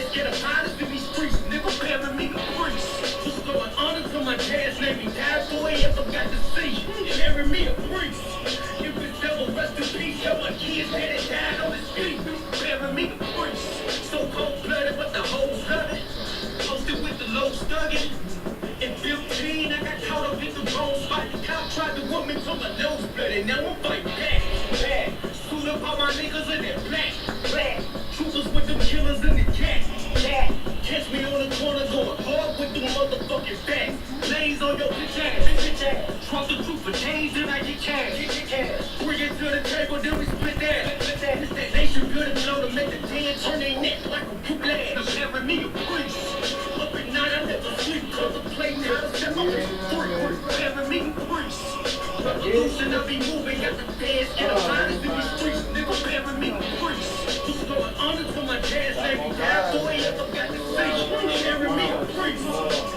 past, get a finest in these streets, nigga, bearing me the priest. Who's going honor to my dad's name, he died for it, ever got to see, bearing me a priest. If it's devil, rest in peace, tell my kids that it died on his feet, bearing me the priest. So cold-blooded, but the whole blooded, posted with the low stugging. In 15, I got caught up in the wrong spot. The cop tried to whoop me till my nose bloody. Now I'm fighting back, back. Suit up all my niggas in that black, black. Troopers with them killers in the cat, cat. Catch me on the corner going hard with them motherfucking facts. Lays on your bitch ass, bitch ass. Trust the truth for days and I get cash, get cash. Bring it to the table, then we split that, split that. It's that nation good and blow to make the dead turn their neck like a bootleg. I'm having me a priest. Up at night I never sleep, contemplating how to set my wrist free. Having me a priest. Revolution I be moving, got the feds, get a finest in these streets, nigga, bearing me a priest. Who's going honor to my dad's name, he died for it, ever got to see, bearing me a priest.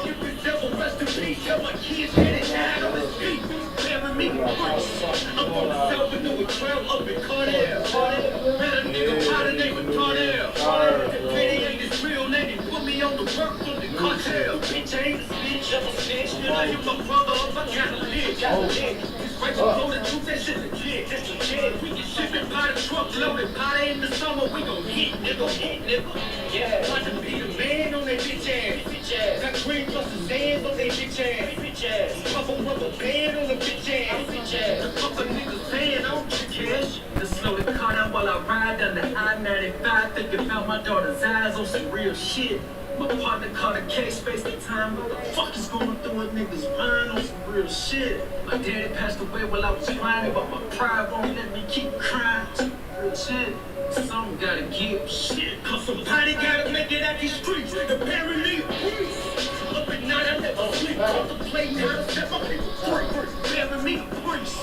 If the devil rest in peace, tell my kids that it died on his feet, bearing me a priest. I'm on the South and doing trail up in Cardell. Met a nigga by the name of Cardell. Petty ain't his real name, he put me on the work from the cartel. Bitch ain't a snitch, I'm a snitch. Then I hit my brother up, I gotta live, gotta live. This right below the truth, that shit legit, that's legit. We can ship it by the truck loaded, by in the summer, we gon' hit, nigga. Yeah, about to be the man on that bitch ass. Got green plus the sands on that bitch ass. Couple rubber band on the bitch ass. A couple niggas saying I don't get cash. Just slow the car down while I ride down the I-95, thinking about my daughter's eyes on some real shit. My partner caught a case, spaced the time. What the fuck is going through a nigga's mind on some real shit? My daddy passed away while I was crying, but my pride won't let me keep crying. Real shit. Something gotta give shit. Cause somebody gotta make it out these streets. Nigga, bury me a priest. Up at night I never sleep. Contemplating how to set my people free. Bury me a priest.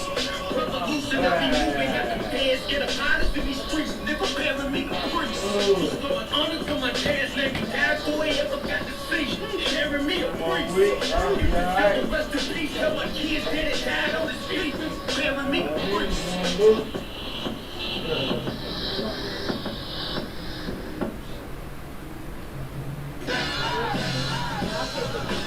Revolution I be moving, got the feds, get a finest in these streets. Nigga, bury me a priest. Who's going honor to my dad's name, he died for it, ever got to see, bury me a priest. If it's devil, rest in peace, tell my kids that it died on his feet, bury me a priest.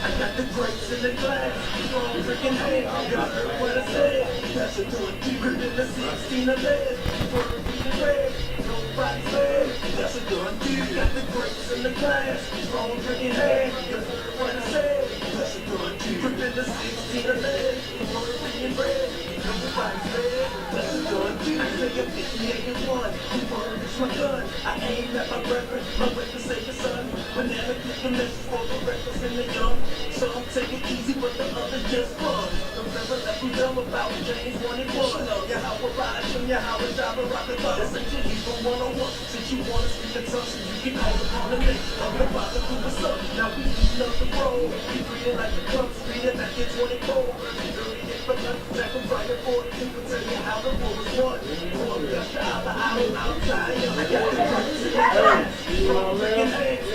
I got the grapes in the glass, strong freaking hand, you heard what I said. That's a doing deeper than the 16 of lead. Word being red, nobody's bad. That's a doing deep. Got the grapes in the glass, strong freaking hand, you heard what I said. That's a doing deeper than the 16 of lead. Word being red, nobody's bad. That's a doing deep. I take a 58 and 1, the word is my gun. I aim at my brethren, my weapon save your son. Banana clip the message for the reckless and the young. Some take it easy, but the others just run. The river left them dumb about James 1 and 1. Yeah, how I ride from your how I drive and rock the bus. That's a Hebrew 101. Since you wanna speak the tongue, so you can call upon the name of the Father who was up. Now we eating up the road. We breathing like the clubs, reading back in 24. Early hit for nothing, back from Friday 42. Will tell you how the war was won. Pour the gush out the island outside. I got the drugs in the ass. Strong freaking hands.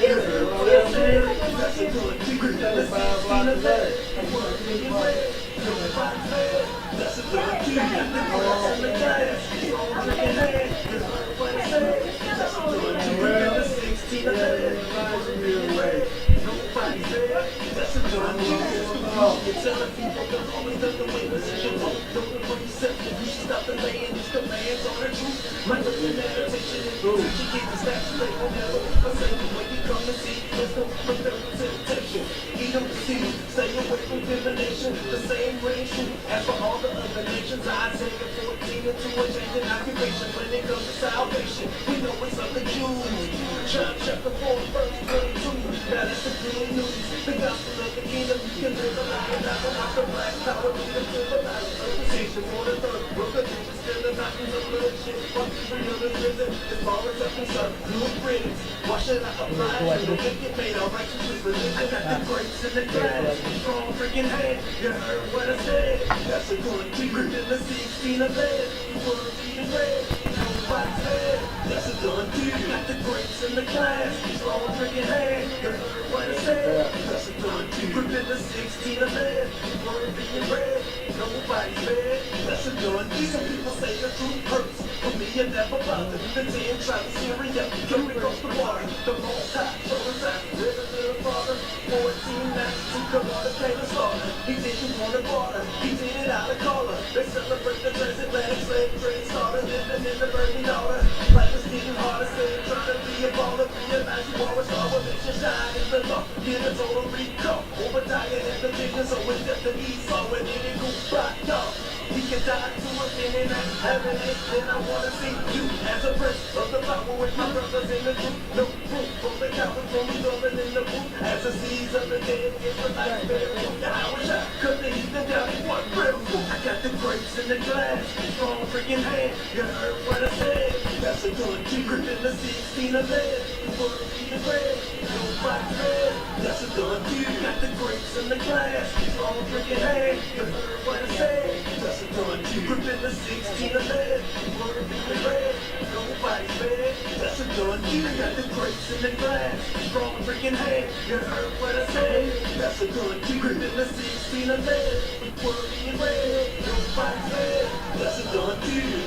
That's a good deeper than the 16 of lead. Word being red, nobody's bad. That's a good deeper than the grapes in the glass. Strong freaking hands, you heard what I said. That's a good deeper than the 16 of lead. Word being red, nobody's bad. That's a good deeper. You're telling people the always done the way position won't do it for yourself. You should stop the laying these commands on the truth. My little meditation is good. You keep the stats straight, will never forsake you when you come to see. There's no temptation. Eat them to see. Stay away from divination. The same ratio as for all the other nations. Isaiah 14 into a change in occupation. When it comes to salvation, we know it's of the Jews. John chapter 4, verse 22. Now that's the good news. The gospel of the kingdom. You can live a life without the black power. Lead them to the life of position for the third. Look at you, still the mountains of bloodshed. Fuck free of the prison. As far as I'm concerned, do it friends. Why should I apply to the wicked made our righteousness religion? I got the grapes in the glass, strong freaking hand. You heard what I said. That's a good deeper than the 16 of lead. Word being red, nobody's bad. That's a good deeper. Got the grapes in the glass, strong freaking hand. You heard what I said. That's a good deeper than the 16 of lead. Word being red, nobody's bad. That's a good deeper. Some people say the truth hurts. For me, you never bothered. The 10 trying to Syria, coming across the water. The most high, so was I, little father. 14 nights, took the water, came to slaughter. He didn't want to border, he did it out of color. They celebrate the transatlantic slave trade started, living in the burning order. Life was getting harder, still trying to be a baller. Realize you are a star, what makes you shine in the law. Get a total recall, Obadiah had the vision, so it's just the Esau, and then it goes back, y'all. We can die to a sinning and having it. Then I wanna see you as a prince of the power with my brothers in the group. No proof from the cowards from me rolling in the booth. As the seeds of the dead get the life better from the Howard shot. Cause the heathen down in one real fool. I got the grapes in the glass, strong freaking hand. You heard what I said. That's a gun cheaper than the 16 of lead. Word be the bread, no box red. That's a gun too. Got the grapes in the glass, strong freaking hand. You heard what I said. That's a gun cheaper than the 16 of lead. Word be the bread, nobody's bed. That's a gun too. Got the grapes in the glass, strong freaking hand. You heard what I said. That's a gun cheaper than the 16 of lead. Word be the bread, nobody's bed. That's a gun too.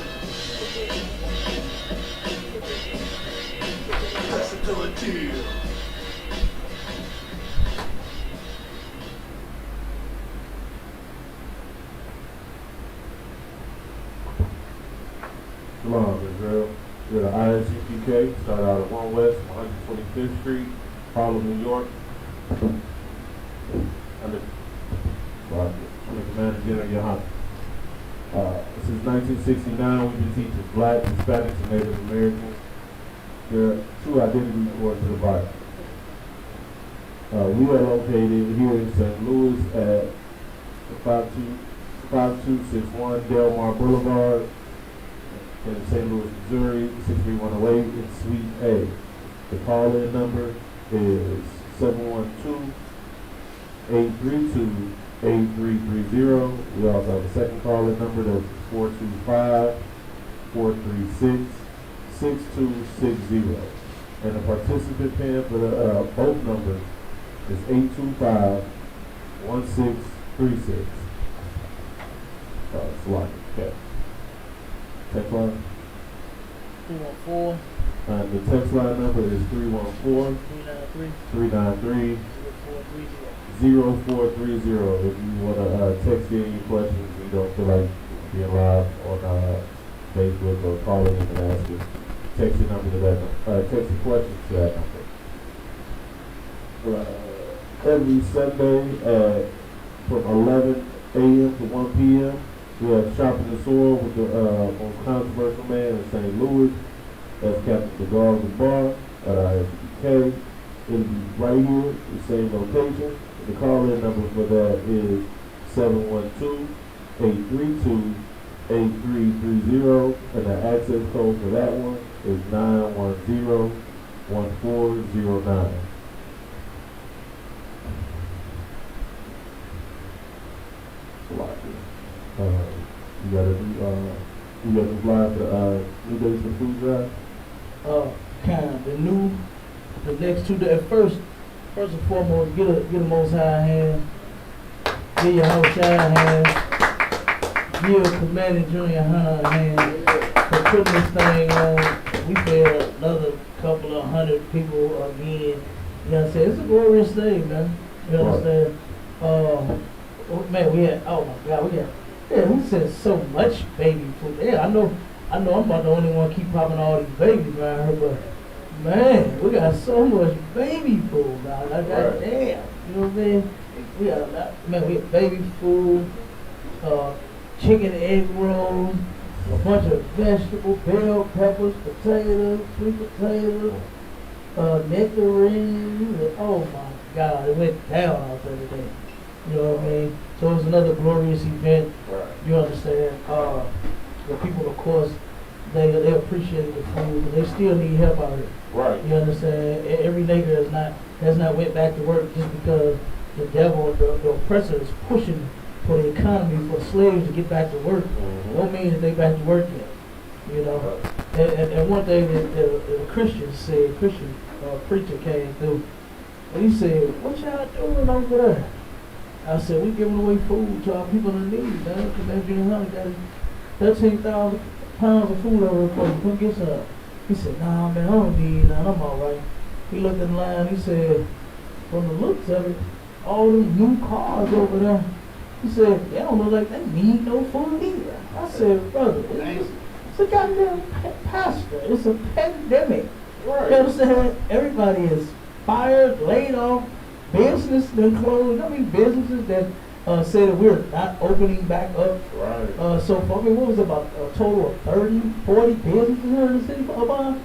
That's a gun too. Shalom, Israel. We're at ISUPK, start out at 1 West, 125th Street, Harlem, New York. Under Commander General Yohana. Since 1969, we've been teaching Black, Hispanics, and Native Americans their true identity according to the Bible. We are located here in St. Louis at 5261 Delmar Boulevard in St. Louis, Missouri, 63108 in Suite A. The call-in number is 712-832-8330. We also have a second call-in number that's 425-436-6260. And the participant pin for both numbers is 825-1636. Slide. Okay. Text line? 314. The text line number is 314-393-0430. If you want to text in your questions, you don't feel like being live on Facebook or calling in and asking, text your number to that number. Text your questions to that number. Every Sunday from 11 a.m. to 1 p.m. we have Shopping the Soil with the most controversial man in St. Louis. That's Captain Cigars and Bar at ISBK. It'll be right here, the same location. The call-in number for that is 712-832-8330, and the access code for that one is 910-1409. You got a new flyer for New Days for Food Drive? The next 2 days. First and foremost, get a Most High hand, get your Most High hand, give Commander Junior Hunter a hand for putting this thing on. We fed another couple of hundred people again. You know what I'm saying? It's a glorious thing, man. You understand? Man, we had, oh my God, we sent so much baby food. Yeah, I know I'm not the only one keep popping all these babies around here, but man, we got so much baby food now. Like, goddamn, you know what I mean? We got a lot, man, we have baby food, chicken egg rolls, a bunch of vegetables, bell peppers, potatoes, sweet potatoes, nectarines, and oh my God, it went down out there today. You know what I mean? So it's another glorious event. Right. You understand? The people, of course, they appreciate the food, but they still need help out here. Right. You understand? Every nigga has not went back to work just because the devil, the oppressor, is pushing for the economy for slaves to get back to work. Mm-hmm. Don't mean that they back to work yet. You know. Right. And one thing that a Christian said, Christian preacher came through, and he said, "What y'all doing over there?" I said, "We giving away food to our people in need, man. Commander Junior Hunter got 13,000 pounds of food over for you. Come get some. He said, nah, man, I don't need none. I'm all right. He looked in line. He said, from the looks of it, all them new cars over there. He said, they don't look like they need no food either. I said, brother, it's a goddamn pastor. It's a pandemic. Right. You understand? Everybody is fired, laid off, business done closed. I mean, businesses that say that we're not opening back up. Right. So, I mean, what was it, about a total of 30, 40 businesses here in the city of Auburn?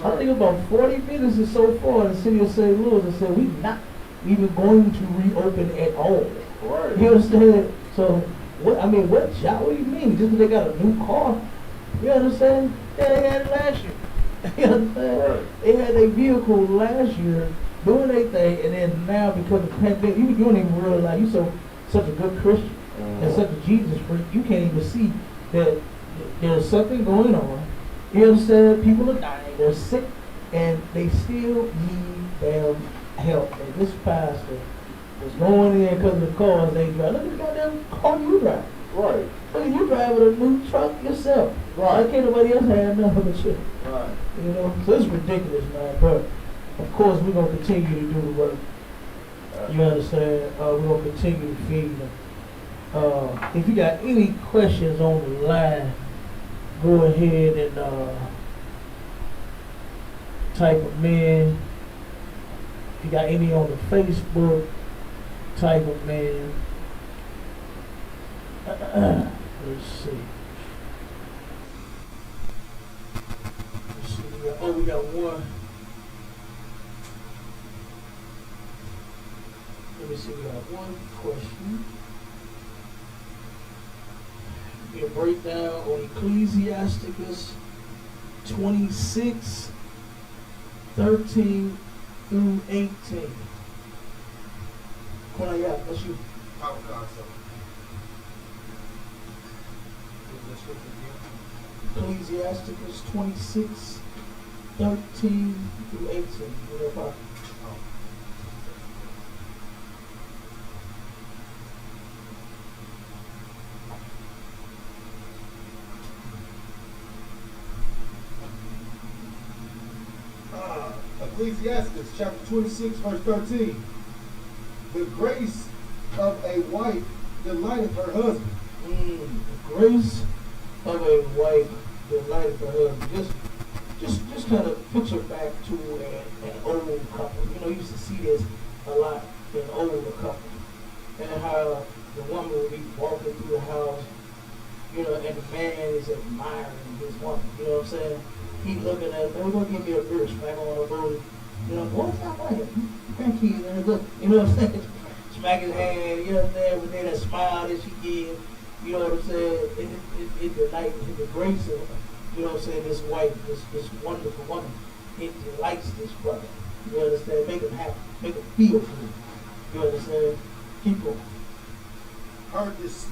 I think about 40 businesses so far in the city of St. Louis that said we're not even going to reopen at all. Right. You understand? So, what job? What do you mean? Just because they got a new car? You understand? Yeah, they had it last year. You understand? Right. They had their vehicle last year doing their thing, and then now because of the pandemic, you don't even realize you're such a good Christian and such a Jesus freak, you can't even see that there's something going on. You understand? People are dying, they're sick, and they still need their help. And this pastor was going in because of the cars they drive. Look at the goddamn car you drive. Right. Look at you driving a new truck yourself. Right. Why can't nobody else have nothing but you? Right. You know? So it's ridiculous, man. But of course we're gonna continue to do the work. You understand? We're gonna continue to feed them. If you got any questions on the line, go ahead and type them in. If you got any on the Facebook, type them in. Let's see. We got one. Let me see, we got one question. Get a breakdown on Ecclesiasticus 26, 13 through 18. Come on, yeah, that's you. Ecclesiasticus 26, 13 through 18. Whatever. Ecclesiastes chapter 26, verse 13. The grace of a wife delighteth her husband. The grace of a wife delighteth her husband. Just kind of picture back to an old couple. You know, you used to see this a lot in older couples. And how the woman would be walking through the house, you know, and the man is admiring his woman. You know what I'm saying? He's looking at, we're going to give me a bird smack on her booty. You know, what's that like? Grandkids, and look, you know what I'm saying? Smack his hand, you know what I'm saying? With that smile that she gives, you know what I'm saying? It delights the grace of her. You know what I'm saying? This wife, this wonderful woman, it delights this brother. You understand? Make him happy, make him feel good. You understand? Keep on.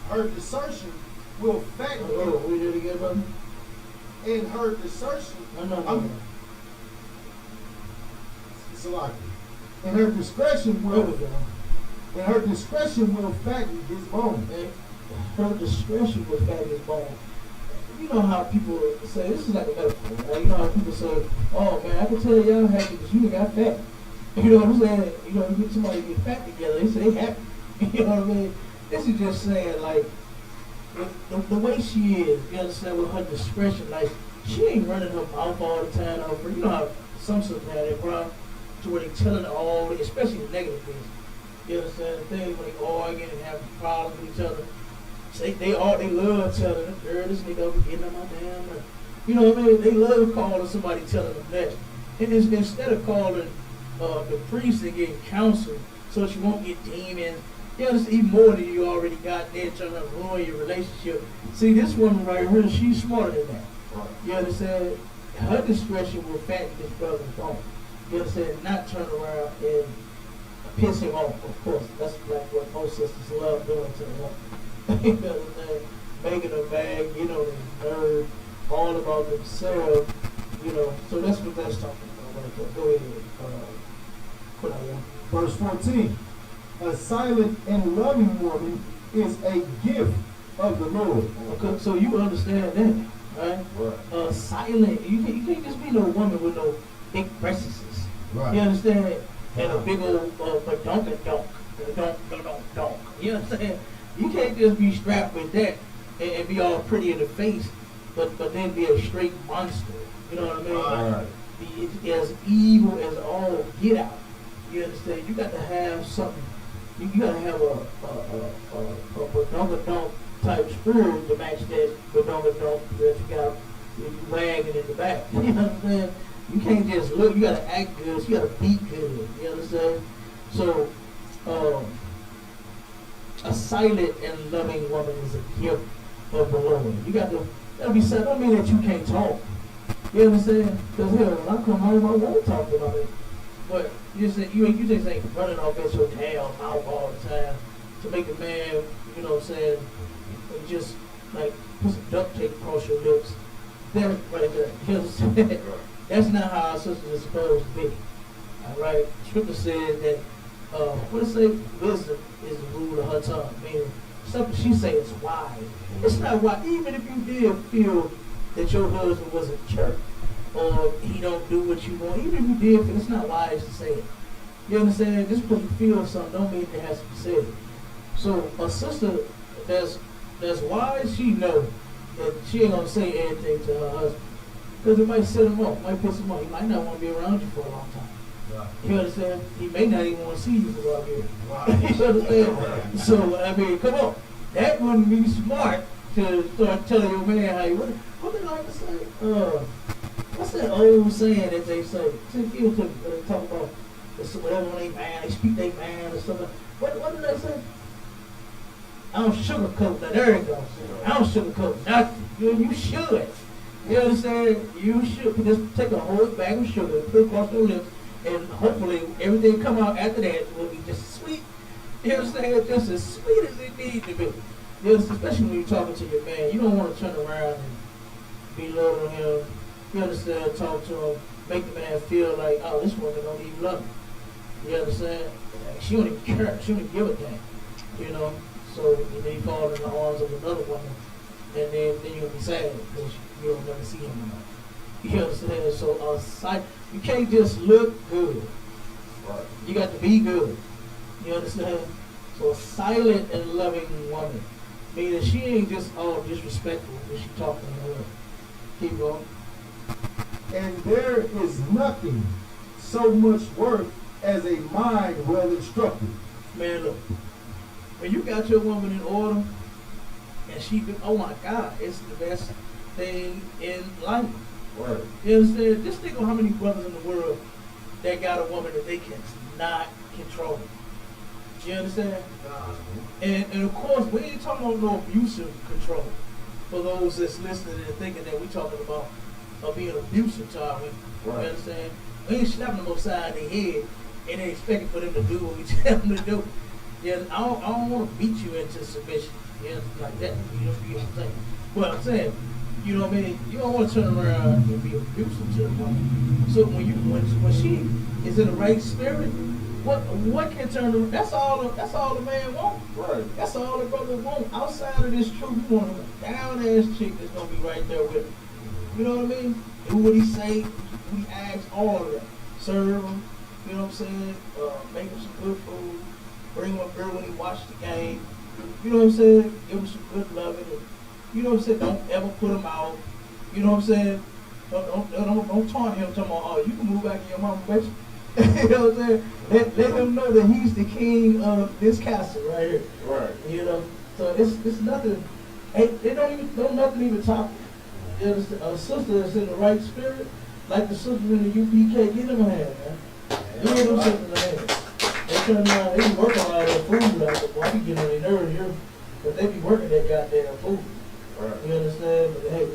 Her desertion will fatten Oh, him, we did it again, brother? and her desertion. No. It's a lot. And her discretion There we will. go. And her discretion will fatten his bone. And her discretion will fatten his bone. You know how people say, this is like a metaphor, right? You know how people say, oh man, I can tell y'all happy because you ain't got fat. You know what I'm saying? You know, you get somebody to get fat together, they say they happy. You know what I mean? This is just saying, like, the way she is, you understand, with her discretion, like, she ain't running her mouth all the time over. You know how some sisters have that problem to where they telling her all, especially the negative things. You understand? The things when they arguing and having problems with each other. They love telling them, girl, this nigga over getting on my damn nerves. You know what I mean? They love calling somebody telling them that. And instead of calling the priest and getting counsel so that you won't get demons, you understand, even more than you already got there trying to ruin your relationship. See, this woman right here, she's smarter than that. Right. You understand? Her discretion will fatten this brother's bone. You understand? Not turn around and piss him off, of course. That's like what most sisters love doing to them. You know what I'm saying? Making them mad, you know, they nerve, all about themselves, you know. So that's what that's talking about right there. Go ahead. Put out there. Verse 14. A silent and loving woman is a gift of the Lord. Okay, so you understand that. right? Right. Silent. You can't just be no woman with no big breasts. Right. You understand? And a big old donk. You understand? You can't just be strapped with that and be all pretty in the face, but then be a straight monster. You know what I mean? Right. Be as evil as all get out. You understand? You got to have something. You got to have a badonka type spirit to match that badonka that you got you wagging in the back. You know what I'm saying? You can't just look. You got to act good. So you got to be good. You understand? So, a silent and loving woman is a gift of the Lord. You got to. That'll be said. Don't mean that you can't talk. You understand? Because hell, when I come home, I won't talk about it. But you just ain't running off at your tail mouth all the time to make a man, you know what I'm saying, just like put some duct tape across your lips. There, right there. You know what I'm saying? That's not how our sisters are supposed to be. All right. Scripture says that what it say? Wisdom is the rule of her tongue. Meaning something she say is wise. It's not wise. Even if you did feel that your husband was a jerk or he don't do what you want, even if you did feel, it's not wise to say it. You understand? Just because you feel something don't mean it has to be said. So a sister that's wise, she know that she ain't gonna say anything to her husband. Because it might set him off, might piss him off. He might not want to be around you for a long time. Right. You understand? He may not even want to see you for a while here. Right. You understand? So, I mean, come on. That wouldn't be smart to start telling your man how you what they like to say? What's that old saying that they say? When they talk about whatever when they man, they speak they man or something. What do they say? I don't sugarcoat that. There it goes. I don't sugarcoat nothing. You should. You understand? You should just take a whole bag of sugar, put it across your lips, and hopefully everything come out after that will be just sweet. You understand? Just as sweet as it needs to be. You understand? Especially when you're talking to your man. You don't want to turn around and belittle him. You understand? Talk to him. Make the man feel like, oh, this woman don't even love me. You understand? Like, she don't even care. She don't even give a damn. You know? So then you fall in the arms of another woman. And then you'll be sad because you don't never see him anymore. You understand? So you can't just look good. Right. You got to be good. You understand? So a silent and loving woman, meaning she ain't just all disrespectful when she talking to her. Keep going. And there is nothing so much worth as a mind well instructed. Man, look, when you got your woman in order, and she been, oh my God, it's the best thing in life. Right. You understand? Just think of how many brothers in the world that got a woman that they cannot control. You understand? And of course, we ain't talking about no abusive control. For those that's listening and thinking that we talking about being abusive to our women. Right. You understand? We ain't slapping them upside their head and then expecting for them to do what we tell them to do. Yeah, I don't want to beat you into submission. Yeah, like that. You know what I'm saying? Well, I'm saying, you know what I mean? You don't want to turn around and be abusive to the woman. So when she is in the right spirit, what can turn around? That's all the man wants. Right. That's all the brother want. Outside of this truth, you want a down ass chick that's gonna be right there with him. You know what I mean? Do what he say, what he asks, all of that. Serve him. You know what I'm saying? Make him some good food. Bring him up there when he watch the game. You know what I'm saying? Give him some good loving. You know what I'm saying? Don't ever put him out. You know what I'm saying? Don't taunt him. Tell him, oh, you can move back in your mama, bitch. You know what I'm saying? Let him know that he's the king of this castle right here. Right. You know? So it's nothing. It don't nothing even top it. There's a sister that's in the right spirit, like the sisters in the UPK. Get them a hand, man. Give them sisters a hand. They turn around, they be working on their food like that. Boy, I be getting on their nerves here, but they be working that goddamn food. Right. You understand? But hey,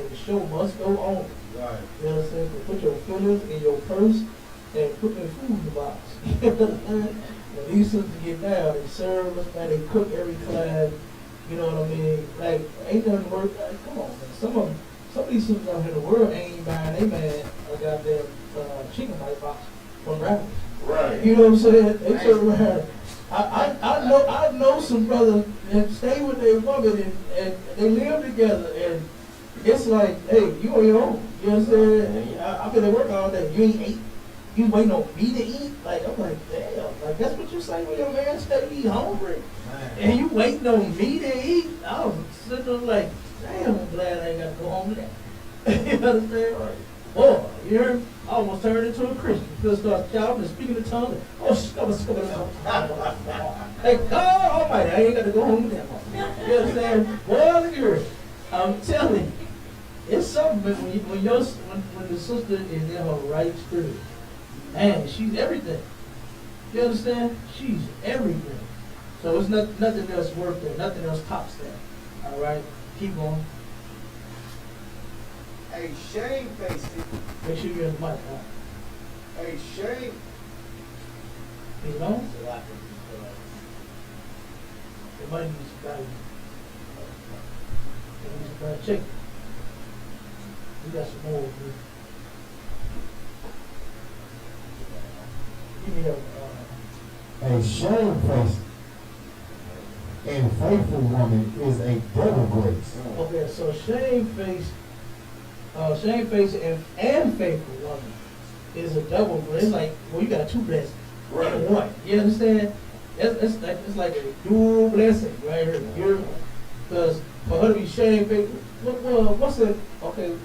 the show must go on. Right. You understand? So put your fillers in your purse and put their food in the box. You understand? When these sisters get down, they serve us, man, they cook every class. You know what I mean? Like, ain't nothing worth. Like, come on, man. Some of these sisters out here in the world ain't buying they man a goddamn chicken bite box from rappers. Right. You know what I'm saying? They turn around. I know some brothers that stay with their woman and they live together and it's like, hey, you on your own. You understand? I've been at work all day. You ain't ate. You waiting on me to eat? Like, I'm like, damn. Like, that's what you say when your man say he hungry? And you waiting on me to eat? I was sitting there like, damn, I'm glad I ain't got to go home to that. You understand? Right. Boy, you heard? I almost turned into a Christian. Just started shouting and speaking in tongues. Oh, Thank God Almighty, I ain't got to go home to that. You understand? Boy, look here. I'm telling you, it's something when the sister is in her right spirit. Man, she's everything. You understand? She's everything. So it's nothing else worth that. Nothing else tops that. All right? Keep going. A shamefaced. Make sure you're in the mic. Huh? A shame. You know? It might be some value. Check. We got some more. Give me that. A shamefaced and faithful woman is a double grace. Okay, so shamefaced and faithful woman is a double grace. It's like, well, you got two blessings in one. You understand? It's like a dual blessing right here. Because for her to be shamefaced, well, what's it? Okay,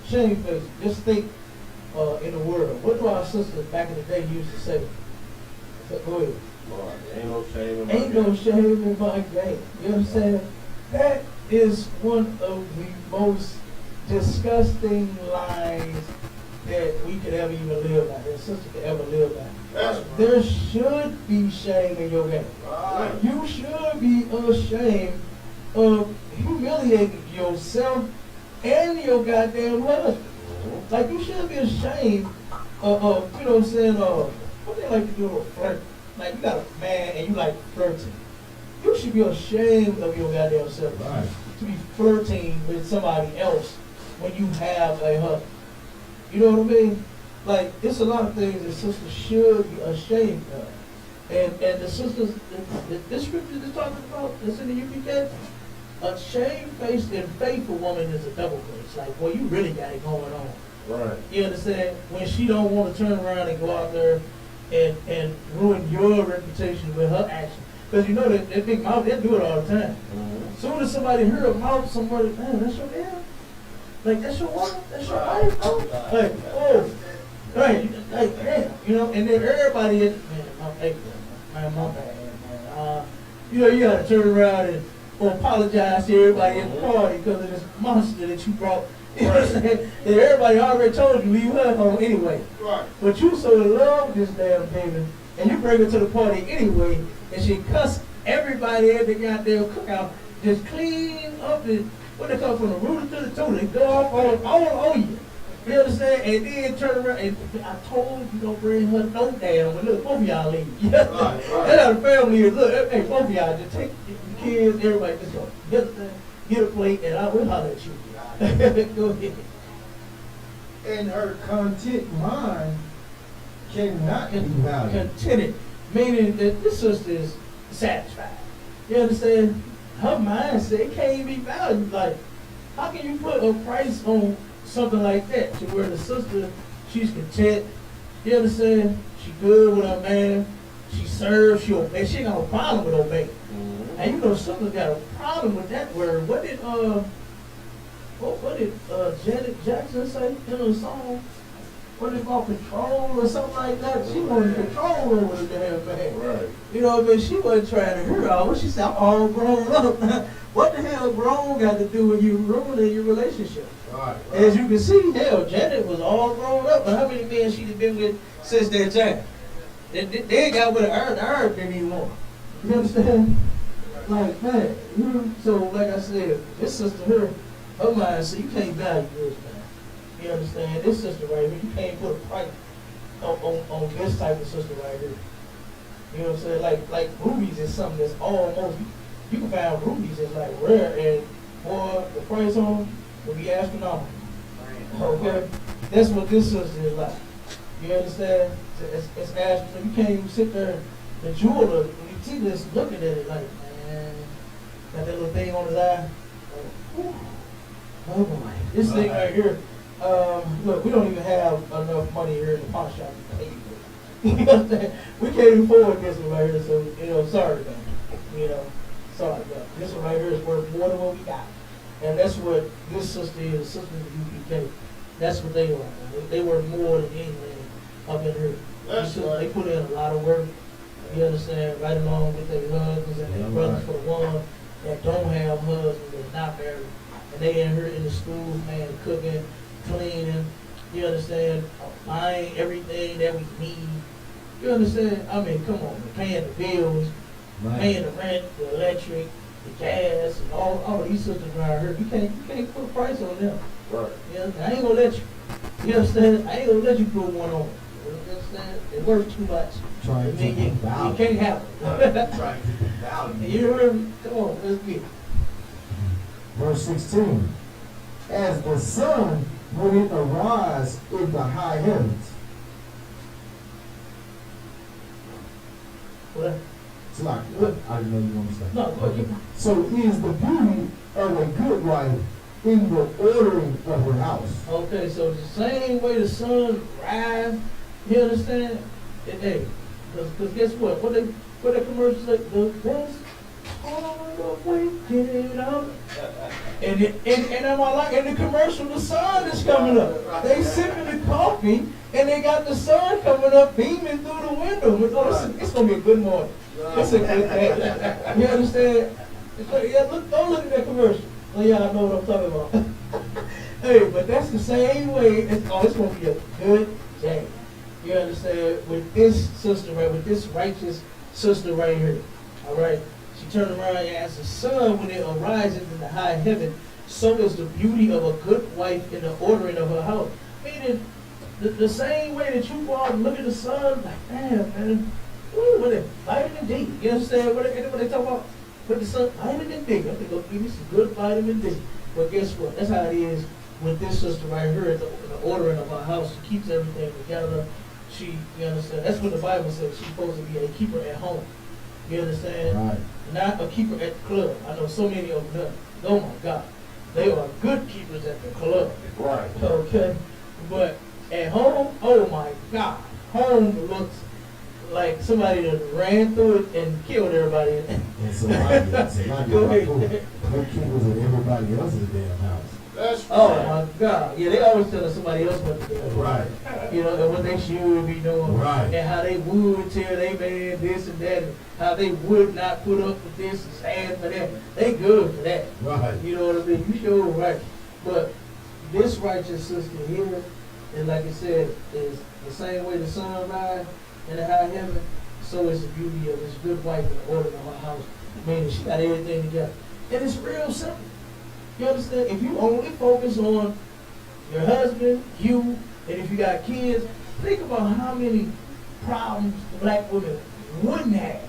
shamefaced. Just think in the world. What do our sisters back in the day used to say? Go ahead. Lord, ain't no shame in my Ain't no shame in my game. You understand? That is one of the most disgusting lies that we could ever even live by. That sister could ever live by. Right. There should be shame in your game. Right. You should be ashamed of humiliating yourself and your goddamn husband. Like, you should be ashamed of you know what I'm saying, what they like to do with flirt. Like, you got a man and you like flirting. You should be ashamed of your goddamn self. Right. To be flirting with somebody else when you have a husband. You know what I mean? Like, it's a lot of things that sisters should be ashamed of. And the sisters, this scripture that's talking about, that's in the UPK, a shamefaced and faithful woman is a double grace. Like, well, you really got it going on. Right. You understand? When she don't want to turn around and go out there and ruin your reputation with her action. Because you know that big mouth, they do it all the time. Mm-hmm. Soon as somebody hear a mouth, somebody, man, that's your damn? Like, that's your wife? That's your wife? Oh. Like, oh. Right, like, damn. You know, and then everybody is, man, my bad, man. You know, you got to turn around and apologize to everybody at the party because of this monster that you brought. You know what I'm saying? And everybody already told you leave her home anyway. Right. But you so in love with this damn demon, and you bring her to the party anyway, and she cuss everybody at the goddamn cookout, just clean up the, when they come from the rooter to the toe, they go off all on you. You understand? And then turn around, and I told you don't bring her no damn, but look, both of y'all leave. You understand? Right. That's how the family is. Look, hey, both of y'all, just take the kids, everybody, just go. You understand? Get a plate, and I will holler at you. Go ahead. And her content mind cannot be valued. Contented, meaning that this sister is satisfied. You understand? Her mindset can't be valued. Like, how can you put a price on something like that to where the sister, she's content? You understand? She good with her man. She serves. She obeys. She ain't got no problem with obeying. Mm-hmm. And you know, sisters got a problem with that word. What did Janet Jackson say in her song? What is called control or something like that? She wanted control over the damn man. Right. You know what I mean? She wasn't trying to hear all. What she said, I'm all grown up. What the hell grown got to do with you ruining your relationship? Right. As you can see, hell, Janet was all grown up. But how many men she's been with since that time? They ain't got with her. The herb didn't even want. You understand? Like, man, you know, so like I said, this sister here, her mind, so you can't value this, man. You understand? This sister right here, you can't put a price on this type of sister right here. You know what I'm saying? Like rubies is something that's almost, you can find rubies that's like rare, and boy, the price on them will be astronomical. Okay? That's what this sister is like. You understand? It's astronomical. You can't even sit there, the jeweler, when you see this, looking at it like, man, got that little thing on his eye. Like, Oh boy, this thing right here. Look, we don't even have enough money here in the pawn shop to pay for it. You know what I'm saying? We can't afford this one right here, so sorry about it. Sorry about it. This one right here is worth more than what we got. And that's what this sister is, sister of the UPK. That's what they are. They work more than anything up in here. They put in a lot of work, you understand, right along with their husbands and their brothers for the ones that don't have husbands, that's not married. And they in here in the school, man, cooking, cleaning, you understand, buying everything that we need. You understand? I mean, come on, man, paying the bills, paying the rent, the electric, the gas, and all of these sisters around here. You can't put a price on them. Right. You know, I ain't gonna let you. You understand? I ain't gonna let you put one on. You understand? It works too much. Trying to you value. can't have it. Trying to value. You heard me? Come on, let's get it. Verse 16. As the sun when it arise in the high heavens. What? It's like, I didn't know you understand. No, okay. So is the beauty of a good wife in the ordering of her house. Okay, so the same way the sun rise, you understand? Hey, because guess what? What the commercial say? The best part of waking up. And am I like in the commercial? The sun is coming up. They sipping the coffee and they got the sun coming up, beaming through the window. It's gonna be a good morning. It's a good day. You understand? Don't look at that commercial. So y'all know what I'm talking about. Hey, but that's the same way. It's gonna be a good day. You understand? With this sister right, with this righteous sister right here. All right. She turned around and as the sun when it arises in the high heaven, so is the beauty of a good wife in the ordering of her house. Meaning, the same way that you go out and look at the sun, like, man, ooh, what is vitamin D? You understand what they talk about? Put the sun, vitamin D. I'm gonna go give me some good vitamin D. But guess what? That's how it is with this sister right here in the ordering of her house. She keeps everything together. You understand? That's what the Bible says. She's supposed to be a keeper at home. You understand? Right. Not a keeper at the club. I know so many of them. Oh my God. They are good keepers at the club. Right. Okay. But at home, oh my God. Home looks like somebody that ran through it and killed everybody. And somebody Go ahead. They're keepers of everybody else's damn house. That's Oh my God. Yeah, they always telling somebody else what to do. Right. You know, and what they should be doing. Right. And how they would tell they man this and that. And how they would not put up with this and stand for that. They good for that. Right. You know what I mean? You sure right. But this righteous sister here, and like I said, is the same way the sun rises in the high heaven, so is the beauty of this good wife in the order of her house. Meaning she got everything together. And it's real simple. You understand? If you only focus on your husband, you, and if you got kids, think about how many problems black women wouldn't have.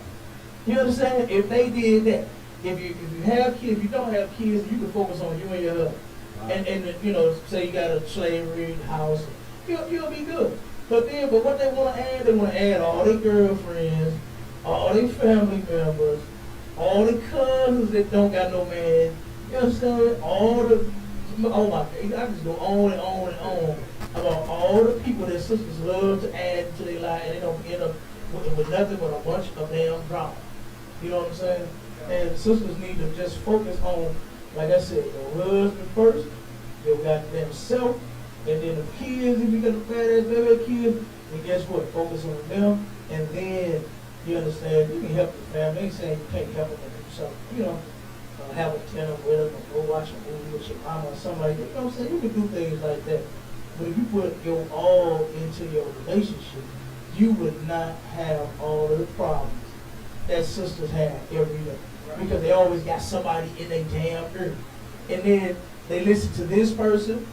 You understand? If they did that. If you have kids, if you don't have kids, you can focus on you and your husband. Wow. And you know, say you got a slavery house, you'll be good. But what they want to add all their girlfriends, all their family members, all the cousins that don't got no man. You understand? Oh my God, I just go on and on and on about all the people that sisters love to add to their life, and they don't end up with nothing but a bunch of damn drama. You know what I'm saying? And sisters need to just focus on, like I said, your husband first, you got themselves, and then the kids, if you got a fat ass baby kids, then guess what? Focus on them, and then, you understand, you can help your family. They ain't saying you can't help them with something, you know. Have a dinner with them, or go watch a movie with your mama or somebody. You know what I'm saying? You can do things like that. But if you put your all into your relationship, you would not have all of the problems that sisters have every day. Because they always got somebody in their damn ear. And then they listen to this person,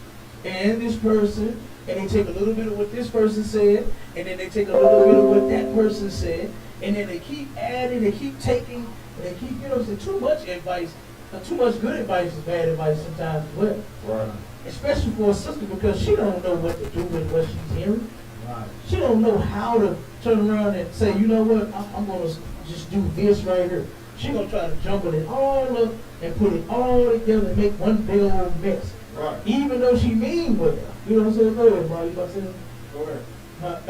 and they take a little bit of what this person said, and then they take a little bit of what that person said, and then they keep adding, they keep taking, and they keep, you know, too much advice. Too much good advice is bad advice sometimes as well. Right. Especially for a sister, because she don't know what to do with what she's hearing. Right. She don't know how to turn around and say, you know what, I'm going to just do this right here. She going to try to jumble it all up and put it all together and make one big old mess. Right. Even though she mean well. You know what I'm saying? Go ahead, bro. You about to say? Go ahead.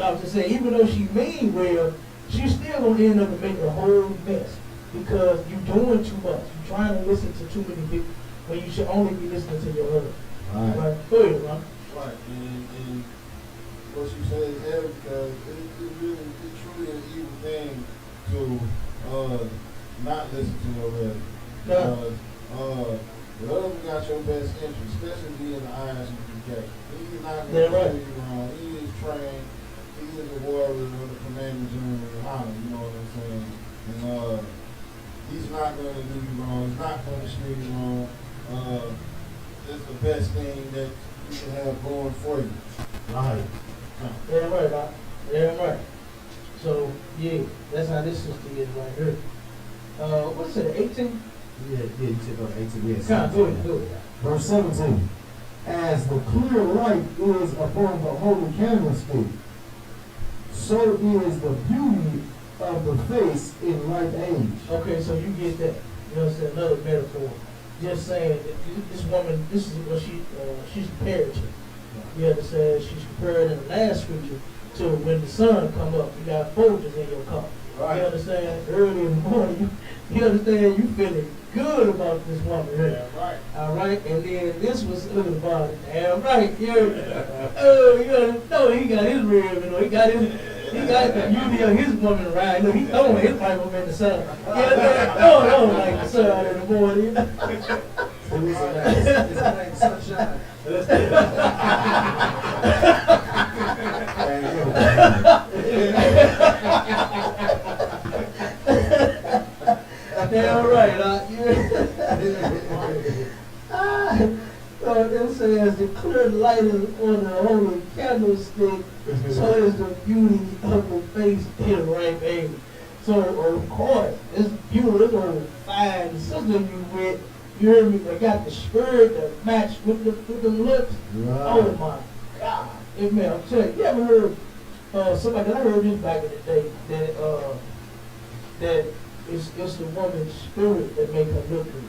I was just saying, even though she mean well, she's still gonna end up making a whole mess because you doing too much. You trying to listen to too many people when you should only be listening to your husband. Right. Go ahead, bro. Right. And what you say is there because it's truly an evil thing to not listen to your husband. Because the husband got your best interest, especially being the eyes of the gay. He's not going to do you wrong. He is trained. He is a warrior of the commandment of honor, you know what I'm saying? And he's not going to do you wrong. He's not going to steer you wrong. It's the best thing that you can have going for you. Right. Yeah, right, Doc. Yeah, right. So, yeah, that's how this sister is right here. What's it, 18? Yeah, you said go to 18. Yes. Go ahead. Verse 17. As the clear light is upon the holy candlestick, so is the beauty of the face in ripe age. Okay, so you get that. You know what I'm saying? Another metaphor. Just saying that this woman, this is what she's compared to. You understand? She's compared in the last scripture to when the sun come up, you got folgers in your cup. Right. You understand? Early in the morning, you understand? You feeling good about this woman here. Yeah, right. All right, and then this was look at the body. Damn right. Oh, you know, he got his rib, you know, he got the beauty of his woman right. Look, he throwing his rifle in the sun. Yeah, no, like the sun out in the morning. It's like sunshine. Damn right, so it says the clear light is on the holy candlestick, so is the beauty of the face in ripe age. So of course, this beautiful little fine sister you with, you hear me, they got the spirit that match with the lips. Right. Oh my God. Man, I'm telling you, ever heard somebody, I heard this back in the day, that it's the woman's spirit that make her look good.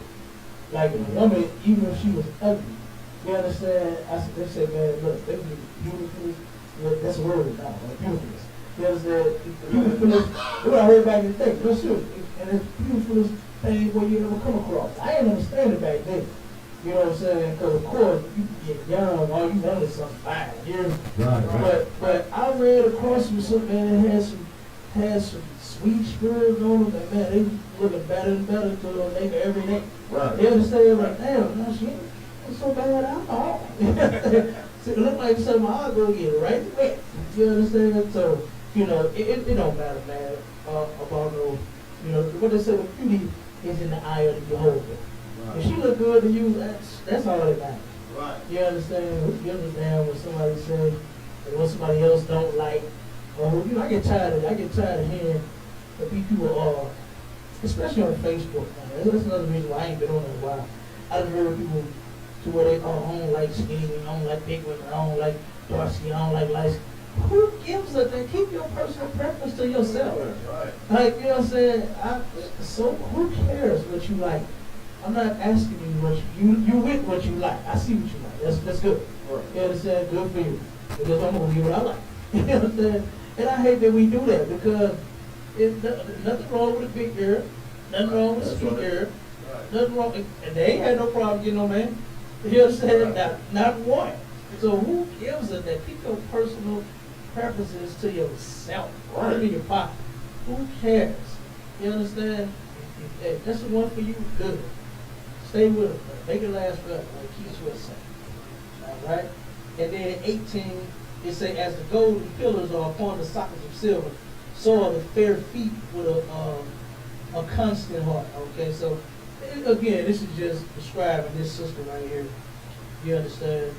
Like a woman, even if she was ugly, you understand? They say, man, look, they be beautiful. Look, that's a word now, like beautifulness. You understand? Beautifulness, that's what I heard back in the day, real serious. And it's beautifulest thing where you ever come across. I didn't understand it back then. You know what I'm saying? Because of course, you get young, all you want is something fine. You know? Right. But I read across with some man that had some sweet spirits on them, and man, they looking better and better to a nigga every day. Right. You understand? Like, damn, no shit, it's so bad alcohol. So it look like something I'll go get right wet. You understand? So, you know, it don't matter, man, about no, you know, what they say, the beauty is in the eye of the beholder. Right. If she look good to you, that's all that matters. Right. You understand? Who gives a damn what somebody says, and what somebody else don't like? Or, you know, I get tired of hearing that people especially on Facebook, man. That's another reason why I ain't been on in a while. I've heard people to where they, I don't like skinny women, I don't like big women, I don't like dark skin, I don't like light skin. Who gives a damn? Keep your personal preference to yourself. Right. Like, you know what I'm saying? So who cares what you like? I'm not asking you what you with what you like. I see what you like. That's good. Right. You understand? Good for you. Because I'm gonna give what I like. You know what I'm saying? And I hate that we do that because nothing wrong with a big girl, nothing wrong with a sweet girl, nothing wrong, and they ain't had no problem getting no man. You understand? Not one. So who gives a that? Keep your personal preferences to yourself. Right. Put it in your pocket. Who cares? You understand? Hey, that's the one for you. Good. Stay with it. Make it last forever. Like Keith Sweat said. All right. And then 18, it say, as the golden pillars are upon the sockets of silver, so are the fair feet with a constant heart. Okay, so again, this is just describing this sister right here. You understand?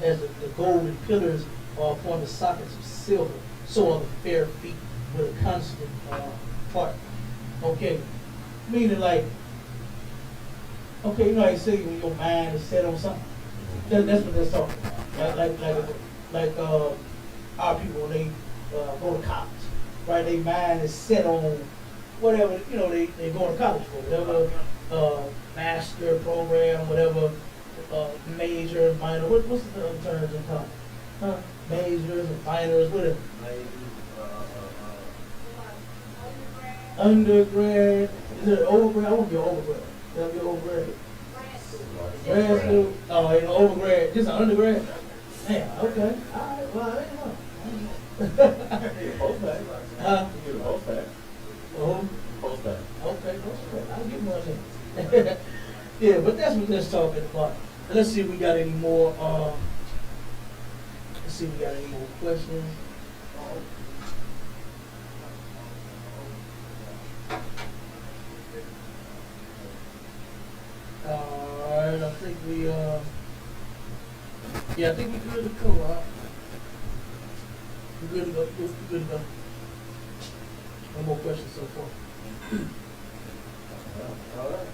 As the golden pillars are upon the sockets of silver, so are the fair feet with a constant heart. Okay, meaning like, okay, you know how you say when your mind is set on something? That's what they're talking about. Like our people when they go to college, right? Their mind is set on whatever, you know, they go to college for, whatever master program, whatever, major, minor, what's the other terms in college? Huh? Majors and minors, whatever. Undergrad, is it overgrad? I want to be overgrad. Can I be overgrad? Grad school? Oh, ain't no overgrad, just an undergrad? Damn, okay, alright, well, I ain't know. Post-back. Huh? You get a post-back. Oh, Post-back. okay, I'll get one then. Yeah, but that's what this talking about. Let's see if we got any more, let's see if we got any more questions. Alright, I think we, yeah, I think we good to go, huh? We good to go, we good to go. No more questions so far. All right.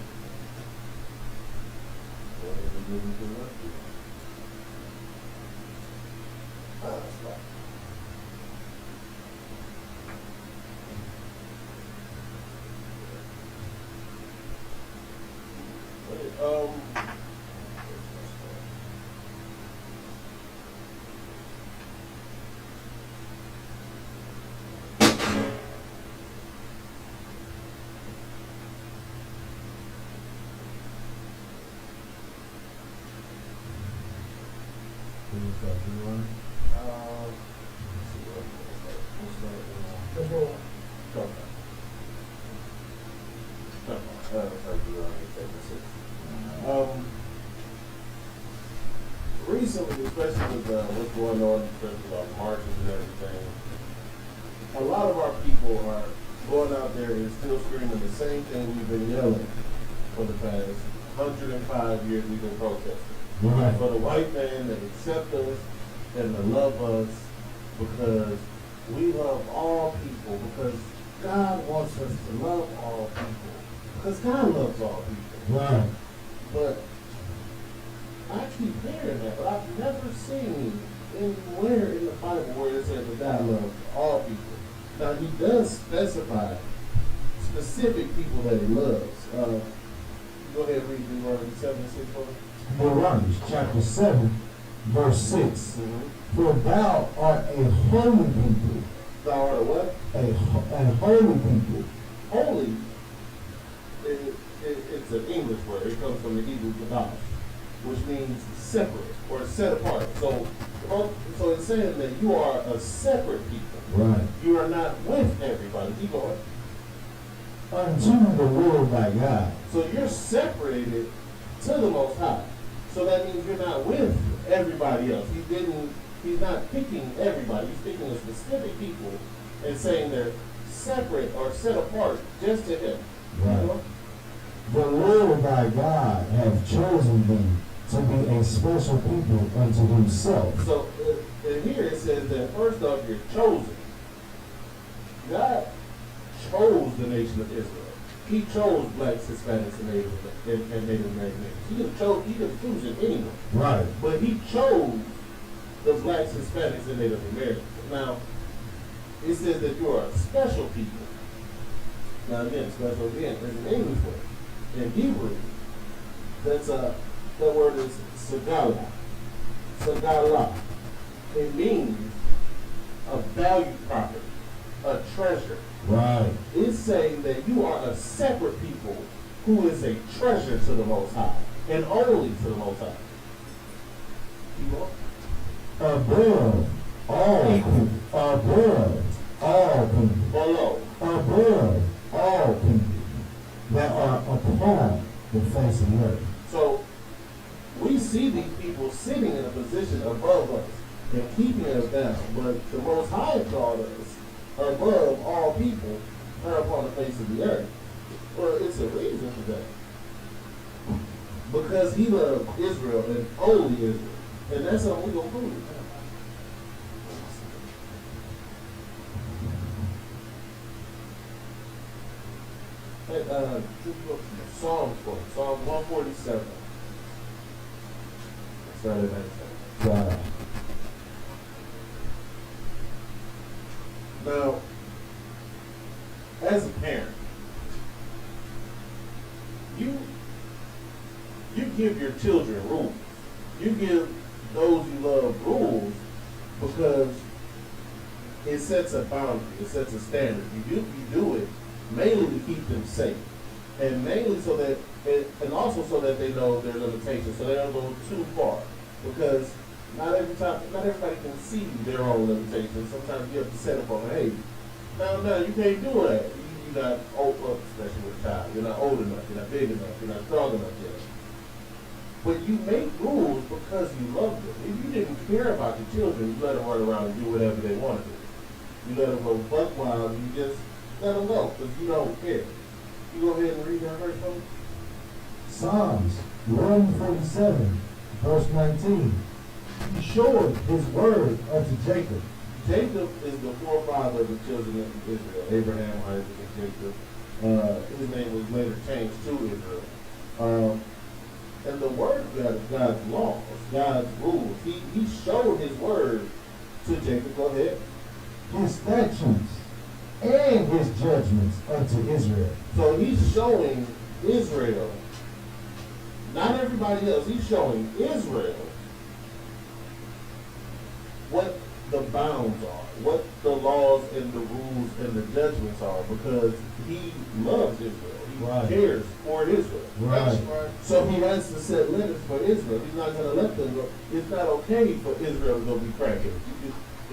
Let's go. Recently, especially with what's going on, especially about marches and everything, a lot of our people are going out there and still screaming the same thing we've been yelling for the past 105 years we've been protesting. Right. For the white man to accept us and to love us because we love all people, because God wants us to love all people, because God loves all people. Right. But I keep hearing that, but I've never seen anywhere in the Bible where it says that God loves all people. Now, he does specify specific people that he loves. Go ahead and read Deuteronomy 7 and 6 for me. Deuteronomy chapter 7, verse 6. Mm-hmm. For thou art a holy people. Thou art a what? A holy people. Holy, it's an English word. It comes from the Hebrew kadosh, which means separate or set apart. So it's saying that you are a separate people. Right. You are not with everybody. Keep going. Unto the Lord thy God. So you're separated to the Most High. So that means you're not with everybody else. He's not picking everybody. He's picking a specific people and saying they're separate or set apart just to him. Right. You know? The Lord thy God hath chosen thee to be a special people unto himself. So here it says that first off, you're chosen. God chose the nation of Israel. He chose blacks, Hispanics, and Native American. He could have chosen anyone. Right. But he chose the blacks, Hispanics, and Native Americans. Now, it says that you are a special people. Now again, special again is an English word. In Hebrew, that word is sagala. Sagala. It means a valued property, a treasure. Right. It's saying that you are a separate people who is a treasure to the Most High, and only to the Most High. Keep going. Above all people. Above all people. Below. Above all people that are upon the face of the earth. So we see these people sitting in a position above us and keeping us down, but the Most High called us above all people are upon the face of the earth. Well, it's a reason for that. Because he loved Israel and only Israel. And that's how we're going to prove it. Hey, Psalms 147. Started at 97. Right. Now, as a parent, children rules. You give those you love rules because it sets a boundary, it sets a standard. You do it mainly to keep them safe, and mainly so that, and also so that they know their limitations, so they don't go too far. Because not everybody can see their own limitations. Sometimes you have to set up on, hey, no, you can't do that. You're not old, especially with a child. You're not old enough. You're not big enough. You're not strong enough yet. But you make rules because you love them. If you didn't care about your children, you let them run around and do whatever they want to do. You let them go buck wild. You just let them go because you don't care. You go ahead and read that verse for me. Psalms 147, verse 19. He showed his word unto Jacob. Jacob is the forefather of the children of Israel. Abraham, Isaac, and Jacob. His name was later changed to Israel. And the word of God is God's laws, God's rules. He showed his word to Jacob. Go ahead. His statutes and his judgments unto Israel. So he's showing Israel, not everybody else, he's showing Israel what the bounds are, what the laws and the rules and the judgments are, because he loves Israel. He cares for Israel. Right. So he has to set limits for Israel. He's not going to let them go. It's not okay for Israel to go be crackheads.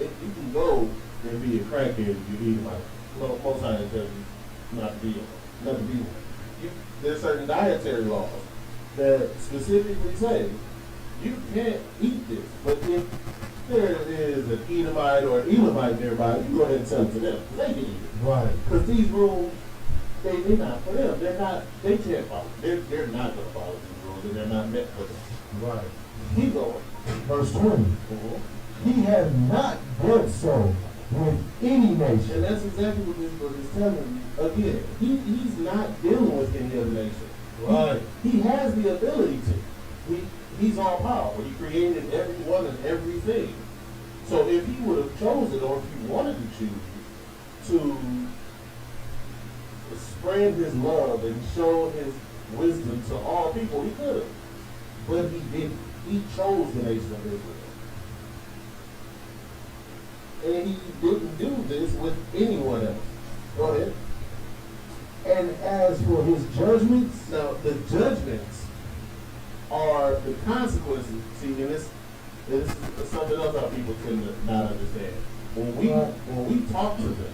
You can go and be a crackhead if you eat like most times tells you not to be one. There's certain dietary laws that specifically say you can't eat this, but if there is an Edomite or an Elamite nearby, you go ahead and tell it to them. They can eat it. Right. Because these rules, they're not for them. They can't follow. They're not going to follow these rules, and they're not meant for them. Right. Keep going. Verse 20. He had not dealt so with any nation. And that's exactly what this book is telling you. Again, he's not dealing with any other nation. Right. He has the ability to. He's all powerful. He created everyone and everything. So if he would have chosen, or if he wanted to choose, to spread his love and show his wisdom to all people, he could have. But he didn't. He chose the nation of Israel. And he didn't do this with anyone else. Go ahead. And as for his judgments, Now, the judgments are the consequences. See, and this is something else our people tend to not understand. When we talk to them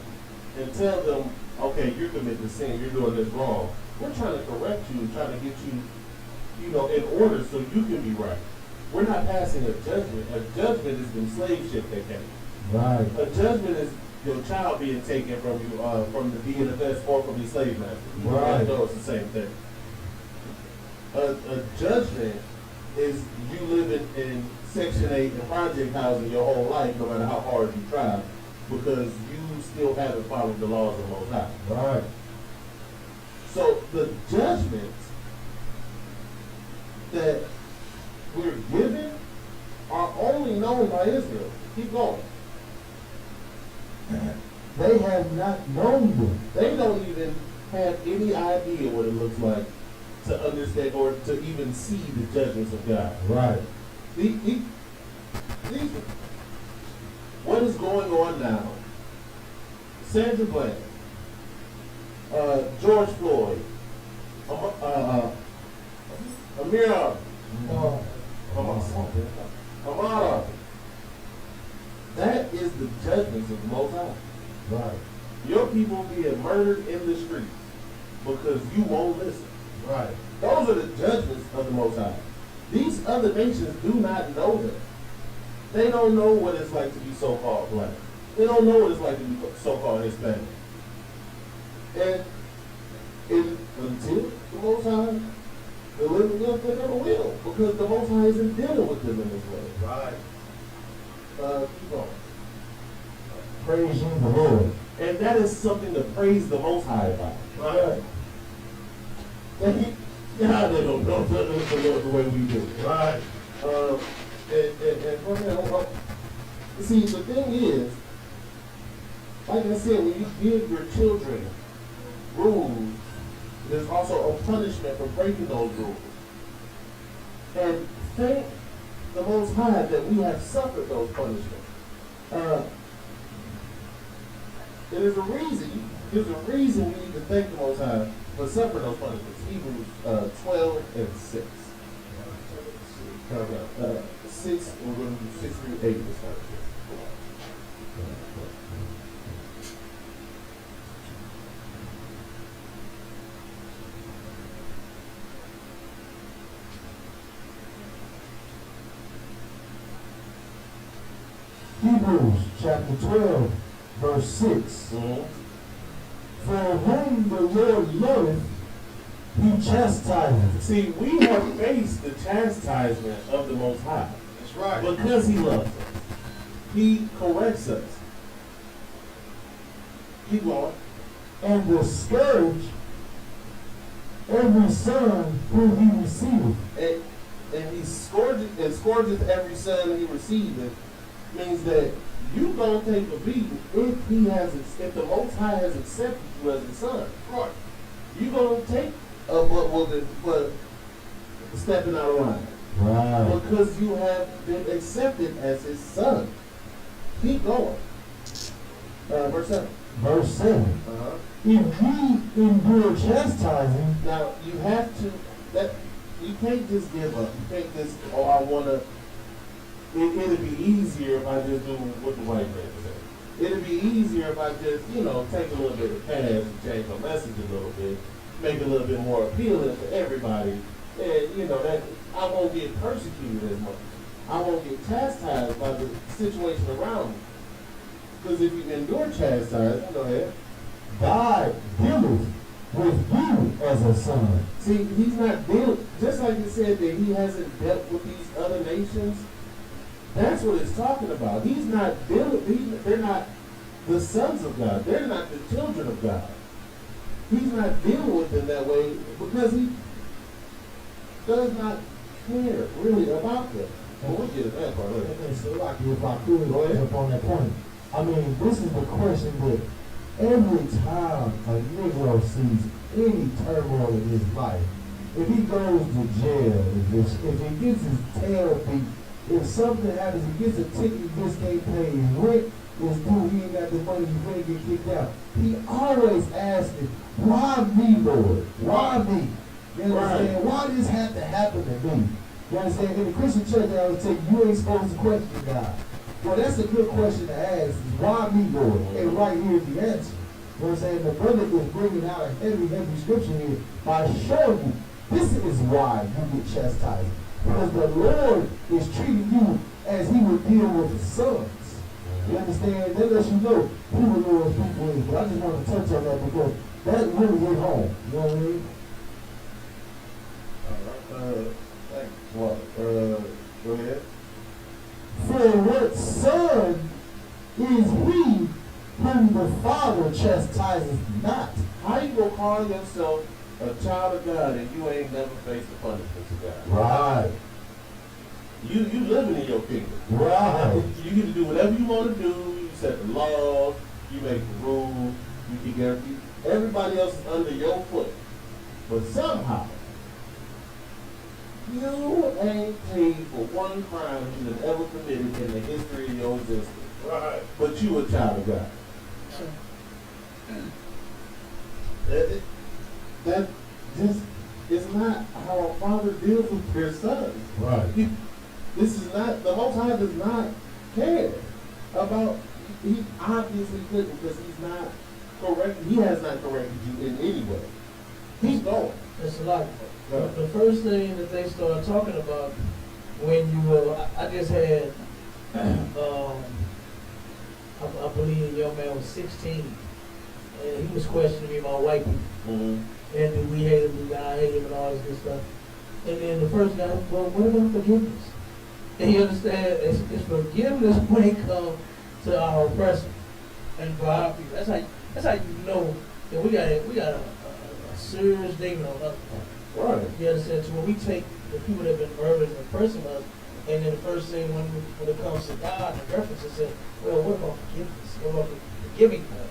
and tell them, okay, you're committing sin, you're doing this wrong, we're trying to correct you, trying to get you, in order so you can be right. We're not passing a judgment. A judgment is the slave ship that came. right, A judgment is your child being taken from you, from the DNFS or from the slave master. Right. No, it's the same thing. A judgment is you living in Section 8 and project housing your whole life, no matter how hard you try, because you still haven't followed the laws of the Most High. right, So the judgments that we're given are only known by Israel. Keep going. they have not known them. They don't even have any idea what it looks like to understand or to even see the judgments of God. Right, What is going on now? Sandra Bland, George Floyd, Amira, Amara. That is the judgments of the Most High. right, Your people being murdered in the streets because you won't listen. right, Those are the judgments of the Most High. These other nations do not know them. They don't know what it's like to be so-called black. They don't know what it's like to be so-called Hispanic. And until the Most High delivers them, they never will, because the Most High isn't dealing with them in this way. right. Keep on. Praise ye the Lord. And that is something to praise the Most High about. Right, God, they don't know the way we do. right, And from there, see, the thing is, like I said, when you give your children rules, there's also a punishment for breaking those rules. And thank the Most High that we have suffered those punishments. There's a reason we need to thank the Most High for suffering those punishments. Hebrews 12 and 6. 6, we're going to do 6 through 8 this time. Hebrews chapter 12, verse 6. For whom the Lord loveth, he chastiseth. See, we have faced the chastisement of the Most High. That's right. Because he loves us. He corrects us. Keep going. And the scourge every son whom he receiveth. And he scourgeth every son he receiveth. Means that you don't take a beating if the Most High has accepted you as his son. Right. You gonna take but stepping out of line. Right. Because you have been accepted as his son. Keep going. Verse 7. Verse 7. If ye endure chastising, Now you have to you can't just give up. You can't just, I wanna it'd be easier if I just do what the white man said. It'd be easier if I just, take a little bit of cash and change my message a little bit, make it a little bit more appealing to everybody, and that I won't get persecuted as much. I won't get chastised by the situation around me. Because if you endure chastisement, go ahead. God dealeth with you as a son. See, he's not dealing, just like it said that he hasn't dealt with these other nations. That's what it's talking about. He's not dealing, they're not the sons of God. They're not the children of God. He's not dealing with them that way because he does not care really about them. And we'll get to that part later. And so, like, if I could go ahead up on that point, I mean, this is the question that every time a Negro sees any turmoil in his life, if he goes to jail, if he gets his tail beat, if something happens, he gets a ticket, he just can't pay his rent, is due, he ain't got the money, he's going to get kicked out. He always asks me, why me, Lord? Why me? You understand? Right. Why this had to happen to me? You understand? In the Christian church, I always tell you, you ain't supposed to question God. Well, that's a good question to ask, is why me, Lord? And right here is the answer. You know what I'm saying? The brother is bringing out a heavy scripture here by showing you, this is why you get chastised. Because the Lord is treating you as he would deal with his sons. You understand? That lets you know who the Lord's people is. But I just want to touch on that because that really hit home. You know what I mean? Thanks. What? Go ahead. For what son is he whom the Father chastises not? How you gonna call yourself a child of God and you ain't never faced the punishments of God? Right. You living in your kingdom. Right. You get to do whatever you want to do. You set the laws. You make the rules. You keep everybody else is under your foot. But somehow, you ain't paid for one crime you have ever committed in the history of your existence. Right. But you a child of God. That just is not how a father deals with their sons. Right. This is not, the Most High does not care about, he obviously couldn't because he's not correct, he has not corrected you in any way. He's going. It's a lot. The first thing that they started talking about when you I just had, I believe the young man was 16, and he was questioning me about white people. Mm-hmm. And do we hate him, do God hate him, and all this good stuff. And then the first guy, well, what about forgiveness? And you understand, it's forgiveness when it comes to our oppressor and for our people. That's how you know that we got a serious demon on us. Right. You understand? So when we take the people that have been murdering and oppressing us, and then the first thing when it comes to God, the references say, well, what about forgiveness? What about forgiving them?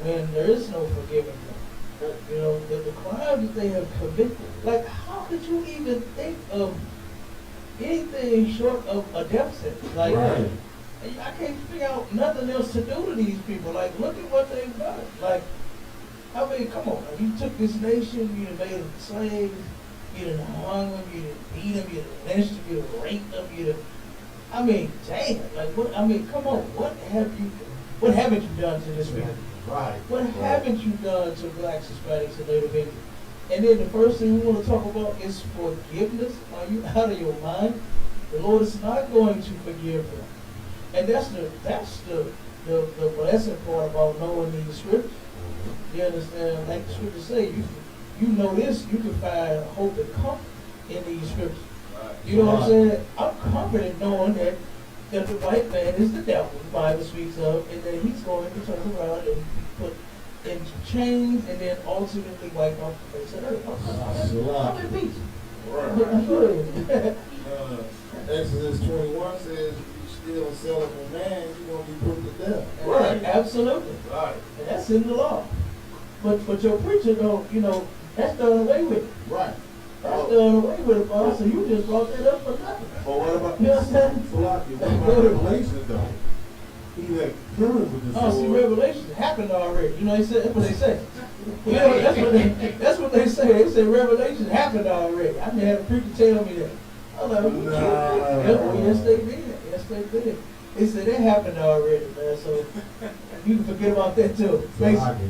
When there is no forgiving them. The crime that they have committed, like how could you even think of anything short of a deficit. Like, Right. I can't figure out nothing else to do to these people. Like, look at what they've done. Like, I mean, come on. You took this nation, you done made them slaves, you done hung them, you done beat them, you done lynched them, you done raped them, you done, I mean, damn. Like, what, I mean, come on. What haven't you done to this people? Right. What haven't you done to blacks, Hispanics, and Native Indians? And then the first thing we want to talk about is forgiveness. Are you out of your mind? The Lord is not going to forgive them. And that's the blessing part about knowing these scriptures. You understand? Like the scriptures say, you know this, you can find hope and comfort in these scriptures. You know what I'm saying? I'm comforted knowing that the white man is the devil, the Bible speaks of, and that he's going to turn around and be put into chains and then ultimately wipe off the face of the earth. I'm in peace. Right. Exodus 21 says, still a sellable man, you're going to be put to death. Right, absolutely. Right. And that's in the law. But your preacher don't, that's done away with. Right. That's done away with, boss. So you just brought that up for nothing. But what about You know what I'm saying? Salaki? What about Revelation though? He that killeth with the sword. Oh, see, Revelation happened already. You know, that's what they say. That's what they say. They say Revelation happened already. I just had a preacher tell me that. I was like, oh, yes, they did. Yes, they did. They said it happened already, man. So you can forget about that too. They probably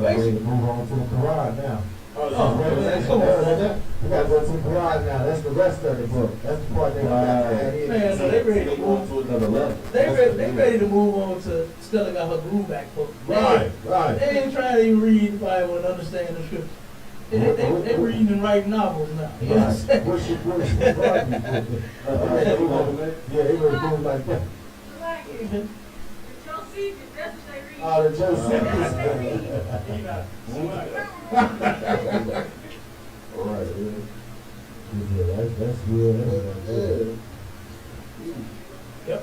ready to move on to the Quran now. Oh, man, come on, man. We gotta go to the Quran now. That's the rest of the book. That's the part they got to add in. Man, so they ready to move to another level. They ready to move on to Stella got her groove back book. Right. They ain't trying to even read the Bible and understand the scripture. They reading and writing novels now. You know what I'm saying? What's your Quran? Yeah, they ready to move like that. Oh, the Joseph. All right, Yeah, that's good. That's good. Yep.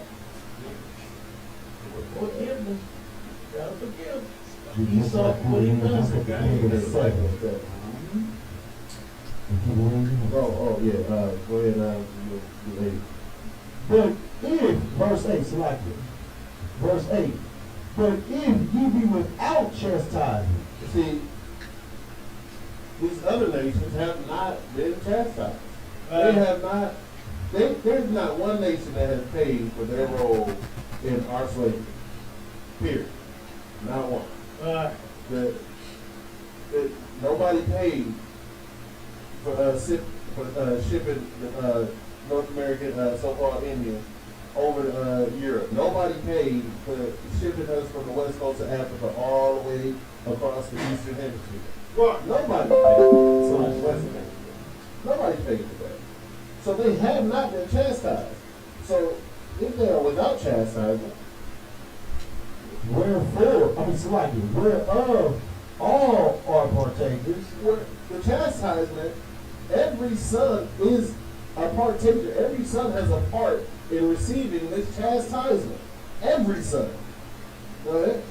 Forgiveness. Gotta forgive. You He just saw like what he you done. just like the king of the cycle. Oh, yeah, go ahead, you lady. But if, verse 8, select it. Verse 8. But if ye be without chastisement, See, these other nations have not been chastised. They have not, there's not one nation that has paid for their role in our slavery. Period. Not one. Nobody paid for shipping North American so-called Indians over to Europe. Nobody paid for shipping us from the west coast of Africa all the way across the eastern hemisphere. Well, nobody paid for the western hemisphere. Nobody paid for that. So they have not been chastised. So if they are without chastisement, whereof all are partakers. the chastisement, every son is a partaker. Every son has a part in receiving this chastisement. Every son. Go ahead.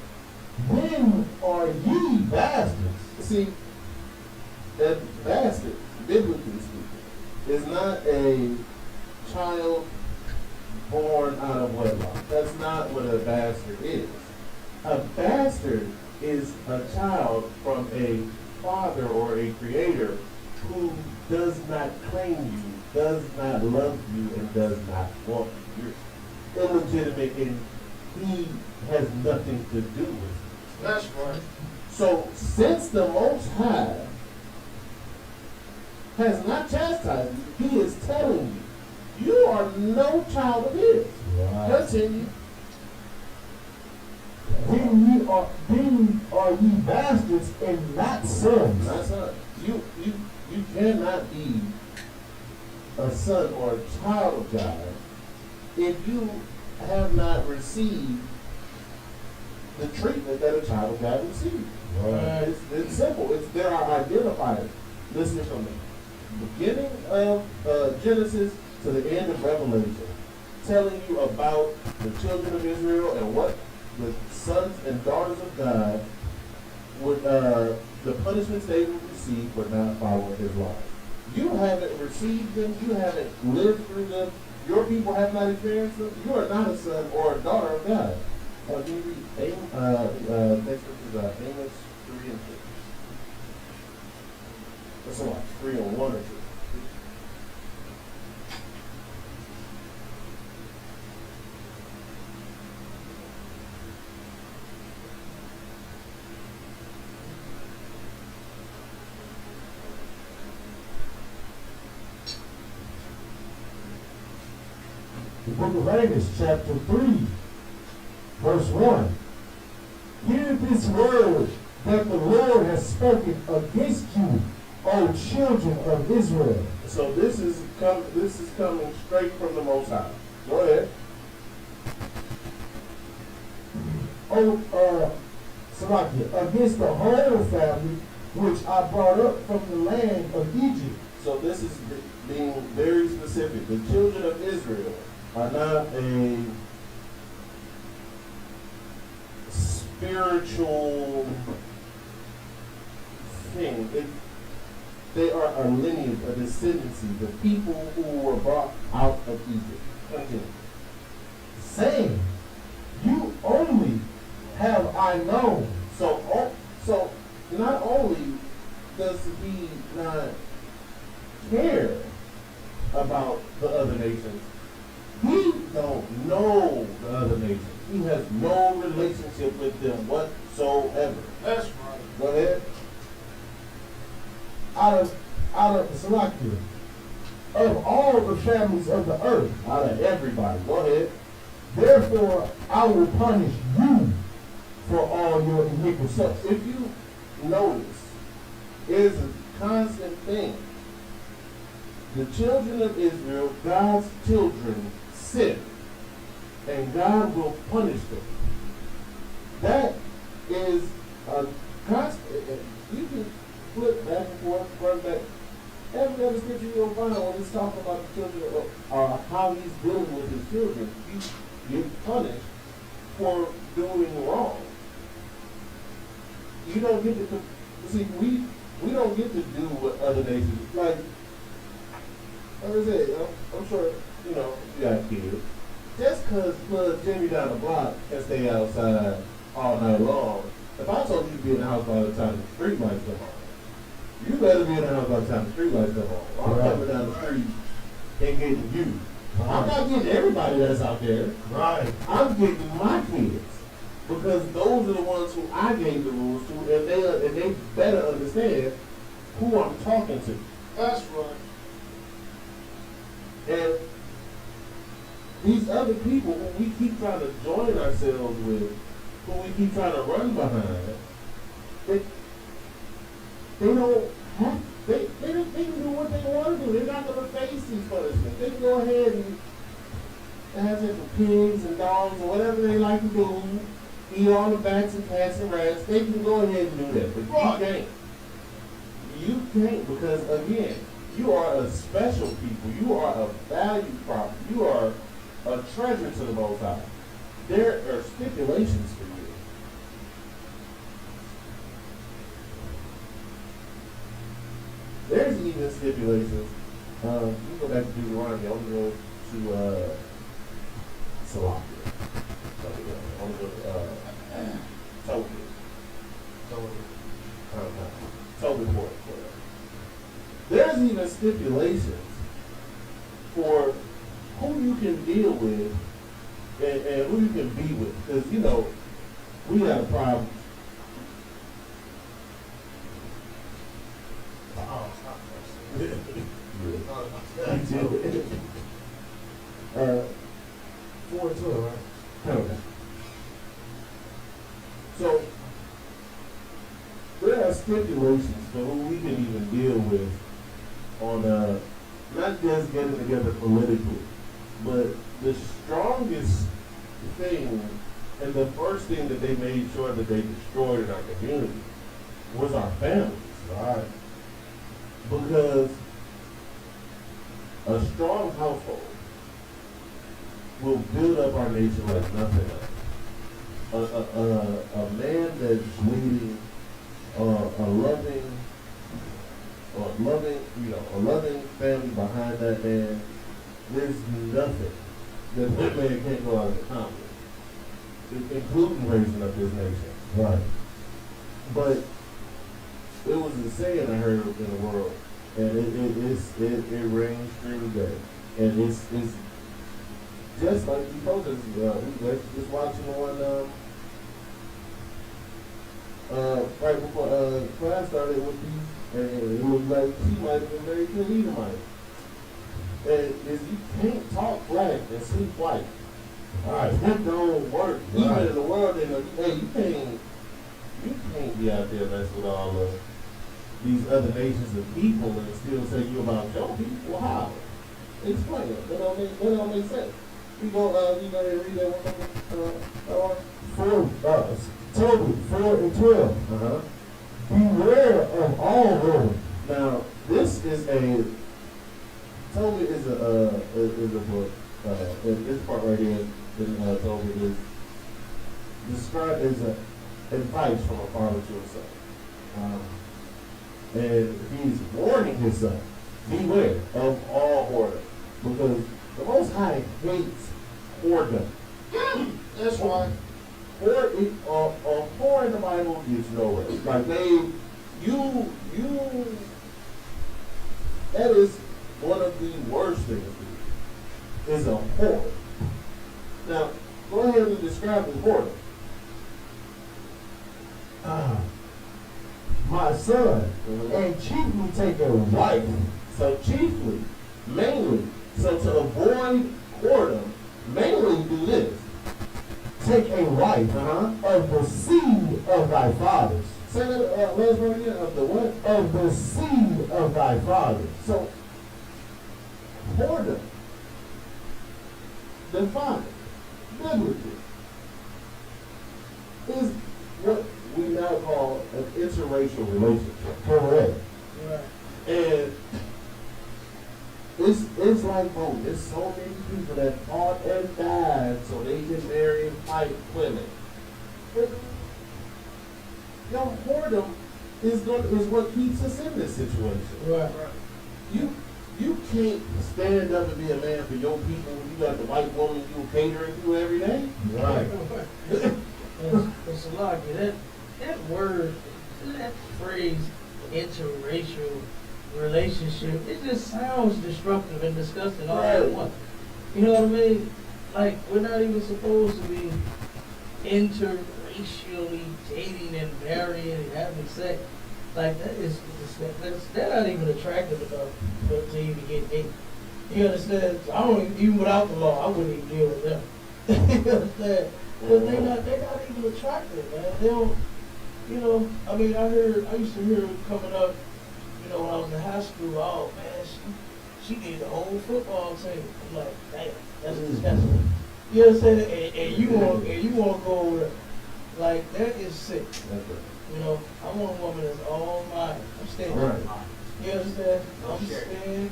When are ye bastards? See, that bastard, biblically speaking, is not a child born out of wedlock. That's not what a bastard is. A bastard is a child from a father or a creator who does not claim you, does not love you, and does not want you. You're illegitimate and he has nothing to do with you. That's right. So, since the Most High has not chastised you, he is telling you, you are no child of his. Right. Continue. Then are ye bastards and not sons. Not son. You cannot be a son or a child of God if you have not received the treatment that a child of God receives. Right. It's simple. There are identifiers listed from the beginning of Genesis to the end of Revelation, telling you about the children of Israel and what the sons and daughters of God would, the punishments they would receive for not following his laws. You haven't received them. You haven't lived through them. Your people have not experienced them. You are not a son or a daughter of God. Can you read next scripture is Amos 3 and 6. That's a lot. 3 on 1 or 2. The book of Amos, chapter 3, verse 1. Hear this word that the Lord has spoken against you, O children of Israel. So this is coming straight from the Most High. Go ahead. Salakia, against the whole family which I brought up from the land of Egypt. So this is being very specific. The children of Israel are not a spiritual thing. They are a lineage, a descendancy, the people who were brought out of Egypt. Continue. Saying, you only have I known. So not only does he not care about the other nations, he don't know the other nations. He has no relationship with them whatsoever. That's right. Go ahead. Out of Salakia, of all the families of the earth, Out of everybody. Go ahead. therefore I will punish you for all your iniquities. So if you notice, it's a constant thing. The children of Israel, God's children, sin, and God will punish them. That is a constant. You can flip back and forth, front back. Every other scripture you'll find when it's talking about the children of how he's dealing with his children, you get punished for doing wrong. You don't get to see we don't get to do what other nations like. Like I said, I'm sure you got kids. Just because Jamie down the block can stay outside all night long. If I told you to be in the house by the time the street lights come on, you better be in the house by the time the street lights come on. I'm coming down the street and getting you. I'm not getting everybody that's out there. Right. I'm getting my kids. Because those are the ones who I gave the rules to, and they better understand who I'm talking to. That's right. And these other people who we keep trying to join ourselves with, who we keep trying to run behind, they don't have, they can do what they want to do. They're not going to face these punishments. They can go ahead and have it for pigs and dogs or whatever they like to do. Eat all the bats and cats and rats. They can go ahead and do that, but you can't. You can't because, again, you are a special people. You are a valued property. You are a treasure to the Most High. There are stipulations for you. There's even stipulations. You go back to Deuteronomy. I'm going to go to Salakia. I'm going to go to Tobit Court. There's even stipulations for who you can deal with and who you can be with. Because, we got a problem. Uh, 4 and 12, right? Okay. So, there are stipulations for who we can even deal with on not just getting together politically, but the strongest thing and the first thing that they made sure that they destroyed in our community was our families. Right. Because a strong household will build up our nation like nothing else. A man that's leading a loving, a loving family behind that man, there's nothing that that man can't go out and accomplish, including raising up his nation. Right. But it was a saying I heard in the world, and it rings true today. And it's just like you told us, we were just watching one right before class started with these, and it was like she might have been very good Edomite. And is you can't talk black and speak white. Right. That don't work. Right. Even in the world, they know, hey, you can't be out there messing with all of these other nations of people and still say you about your people. How? Explain it. That don't make sense. You go read that one. Toby 4:12. Beware of all women. Now, this is Toby is a book. This part right here in Toby is described as advice from a father to a son. And he's warning his son, beware of all whoredom. Because the Most High hates whoredom. That's why. A whore in the Bible gets no rest. Like that is one of the worst things to do, is a whore. Now, go ahead and describe the whoredom. My son, and chiefly take a wife. So chiefly, mainly, so to avoid whoredom, mainly do this. Take a wife of the seed of thy fathers. Say that last part again, of the what? Of the seed of thy fathers. So, whoredom, defined biblically, is what we now call an interracial relationship. Correct. Right. And it's like, boom, there's so many people that fought and died so they can marry white women. But whoredom is what keeps us in this situation. Right. You can't stand up and be a man for your people when you got the white woman you catering to every day. Right. It's a lot. That word, that phrase, interracial relationship, it just sounds destructive and disgusting all at once. You know what I mean? Like, we're not even supposed to be interracially dating and marrying and having sex. Like, that's not even attractive enough to even get dated. You understand? I don't even without the law, I wouldn't even deal with them. You understand? But they're not even attractive, man. They don't, I mean, I used to hear coming up, when I was in high school, oh man, she did the whole football team. I'm like, damn, that's disgusting. You understand? And you want to go over there. Like, that is sick. I want a woman that's all mine. I'm staying. Right. You understand? I'm staying.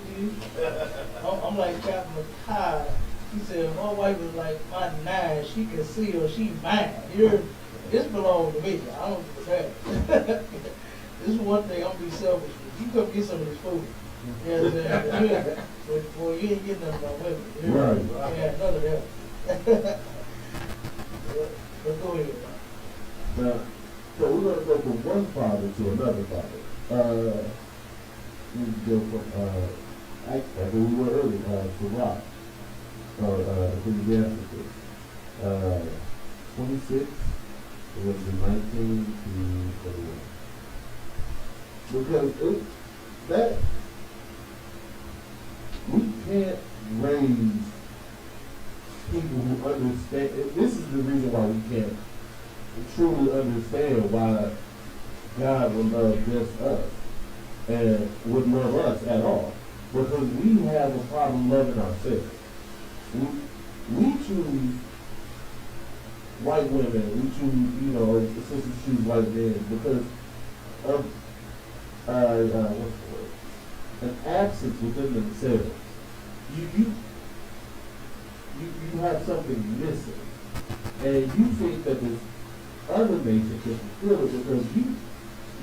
I'm like Captain McKay. He said, my wife is like my 9. She can see her. She mine. This belongs to me. I don't give a damn. This is one thing, I'm gonna be selfish. You come get some of this food. You know what I'm saying? Boy, you ain't getting nothing about women. Right. Yeah, none of that. But go ahead. Now, so we're gonna go from one father to another father. We go from like we were earlier, to Rock, or Ecclesiastes. 26, it was in 19 to 21. Because we can't raise people who understand. This is the reason why we can't truly understand why God would love just us and wouldn't love us at all. Because we have a problem loving ourselves. We choose white women, we choose, sisters choose white men because of what's the word? An absence within themselves. You have something missing, and you think that this other nation can fulfill it because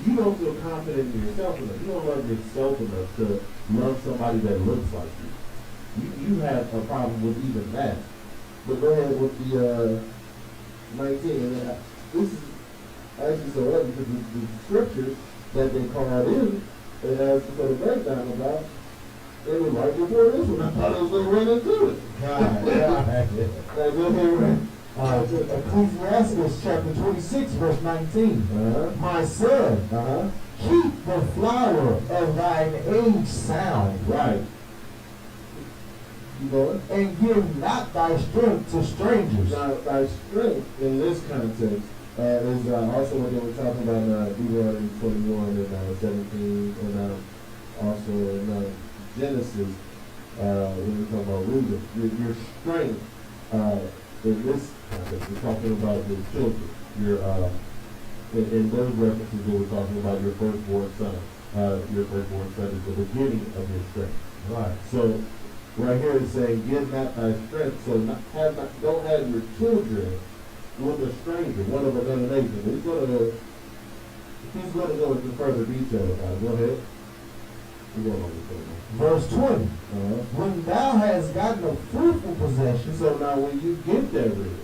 you don't feel confident in yourself enough. You don't love yourself enough to love somebody that looks like you. You have a problem with even that. But go ahead with the 19. And this is actually so early because the scriptures that they called in, it has for the breakdown about, it was right before this one. I thought it was going to run into it. Now go ahead, right? Ecclesiastes chapter 26, verse 19. My son, keep the flower of thine age sound. Right. You going? And give not thy strength to strangers. Now, thy strength in this context is also what they were talking about in Deuteronomy 21 and 17, and also in Genesis when we're talking about Reuben. Your strength in this context, we're talking about your children. Your in those references, we were talking about your firstborn son. Your firstborn son is the beginning of your strength. Right. So right here it's saying, give not thy strength. So don't have your children with a stranger, one of another nation. He's going to go into further detail about it. Go ahead. Verse 20. When thou hast gotten a fruitful possession. So now when you get that rid,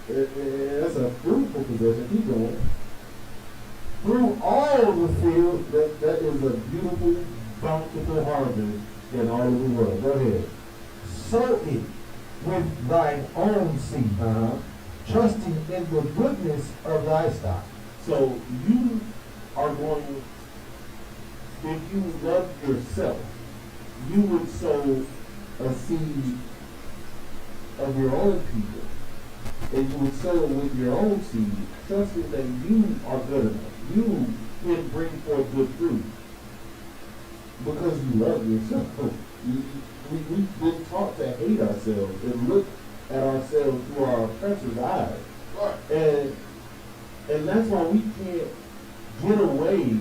that's a fruitful possession. Keep going. Through all the field, that is a beautiful, bountiful harvest in all of the world. Go ahead. Sow it with thine own seed, trusting in the goodness of thy stock. So you are going, if you love yourself, you would sow a seed of your own people. And you would sow with your own seed, trusting that you are good enough. You can bring forth good fruit. Because you love yourself. We've been taught to hate ourselves and look at ourselves through our oppressor's eyes. And that's why we can't get away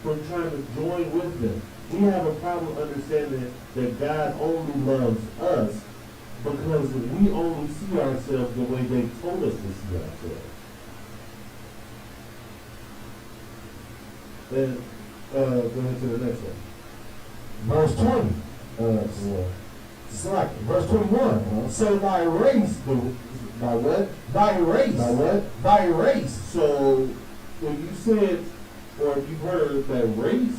from trying to join with them. We have a problem understanding that God only loves us because we only see ourselves the way they told us to see ourselves. And go ahead to the next one. Verse 20. Verse 21. So thy race, by what? Thy race. By what? Thy race. So if you said, or if you heard that race,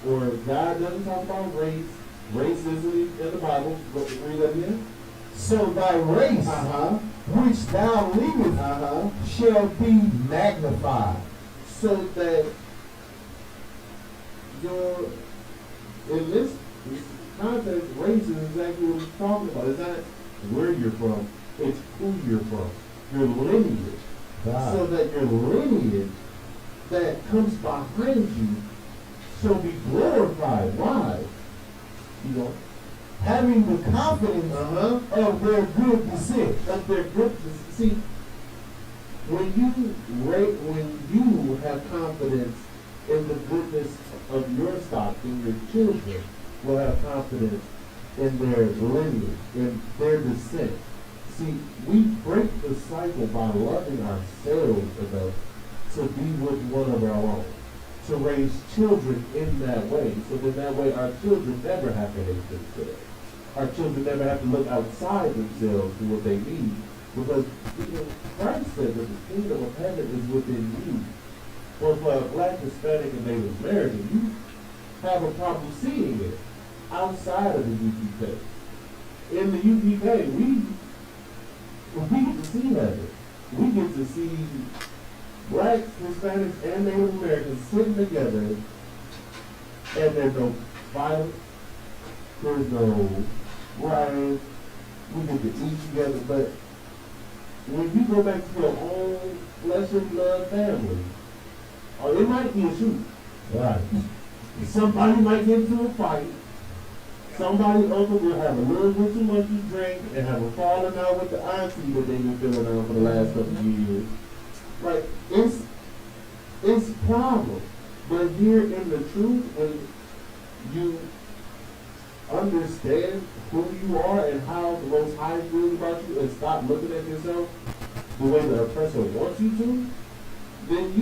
or God doesn't talk about race, race isn't in the Bible, but read that again. So thy race, which thou leavest, shall be magnified. So that in this context, race is exactly what he's talking about. It's not where you're from, it's who you're from. Your lineage. God. So that your lineage that comes behind you shall be glorified. Why? You know, having the confidence of their good descent. Of their good descent. See, when you have confidence in the goodness of your stock, in your children will have confidence in their lineage, in their descent. See, we break the cycle by loving ourselves enough to be with one of our own, to raise children in that way, so that way our children never have to hate themselves. Our children never have to look outside themselves for what they need, because Christ said that the kingdom of heaven is within you. Well, for a Black, Hispanic, and Native American, you have a problem seeing it outside of the UPK. In the UPK, we get to see heaven. We get to see Blacks, Hispanics, and Native Americans sitting together, and there's no violence, there's no riots, we get to eat together. But when you go back to your own flesh and blood family, or it might be a shoot. Right. Somebody might get into a fight. Somebody uncle will have a little bit too much to drink and have a falling out with the auntie that they've been feeling on for the last couple of years. Like, it's a problem. But here in the truth, when you understand who you are and how the Most High feels about you, and stop looking at yourself the way the oppressor wants you to, then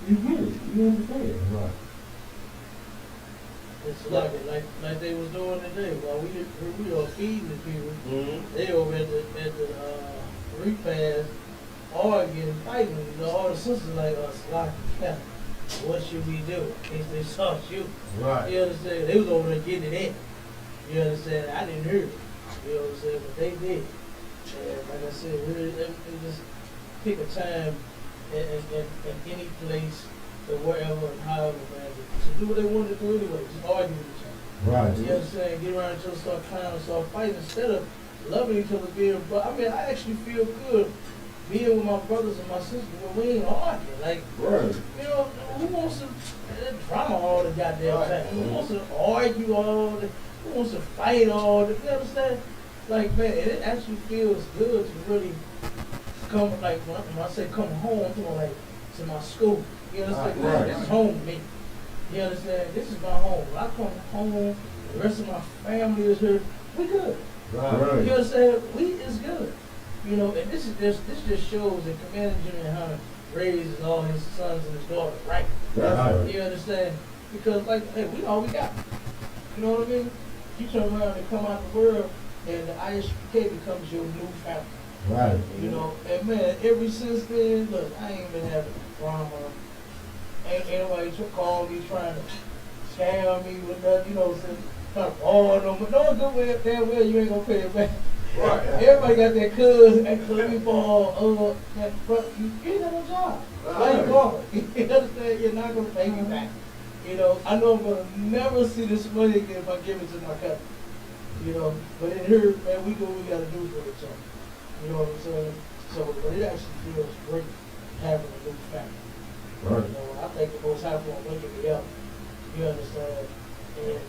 you get it. You understand. Right. It's like they was doing today while we are feeding the people. Mm-hmm. They over at the repast arguing, fighting. You know, all the sisters like us, like, yeah, what should we do in case they saw you? Right. You understand? They was over there getting it in. You understand? I didn't hear it. You know what I'm saying? But they did. And like I said, they just pick a time in any place or wherever and however, man, to do what they wanted to do anyway. Just argue with each other. Right. You understand? Get around each other, start clowning, start fighting instead of loving each other, being. But I mean, I actually feel good being with my brothers and my sisters when we ain't arguing. Like, Right. you know, who wants to drama all the goddamn time? Who wants to argue all the? Who wants to fight all the? You understand? Like, man, it actually feels good to really come. Like when I say come home, I'm talking like to my school. You understand? Right. This is home to me. You understand? This is my home. When I come home, the rest of my family is here. We good. Right. You understand? We is good. You know, and this just shows that Commander Jimmy Hunter raises all his sons and his daughters right. That's right. You understand? Because like, hey, we all we got. You know what I mean? You turn around and come out the world, and the ISPK becomes your new family. Right. You know, and man, ever since then, look, I ain't been having drama. Ain't nobody call me trying to scam me with nothing, you know what I'm saying? Trying to borrow no more. No good way damn well you ain't gonna pay it back. Right. Everybody got their cousin and cousin ball, that but you ain't got no job. Why you calling? You understand? You're not gonna pay me back. You know, I know I'm gonna never see this money again if I give it to my cousin. You know, but in here, man, we do what we gotta do for each other. You know what I'm saying? So, but it actually feels great having a new family. Right. You know, I think the most high gonna wake me up. You understand? And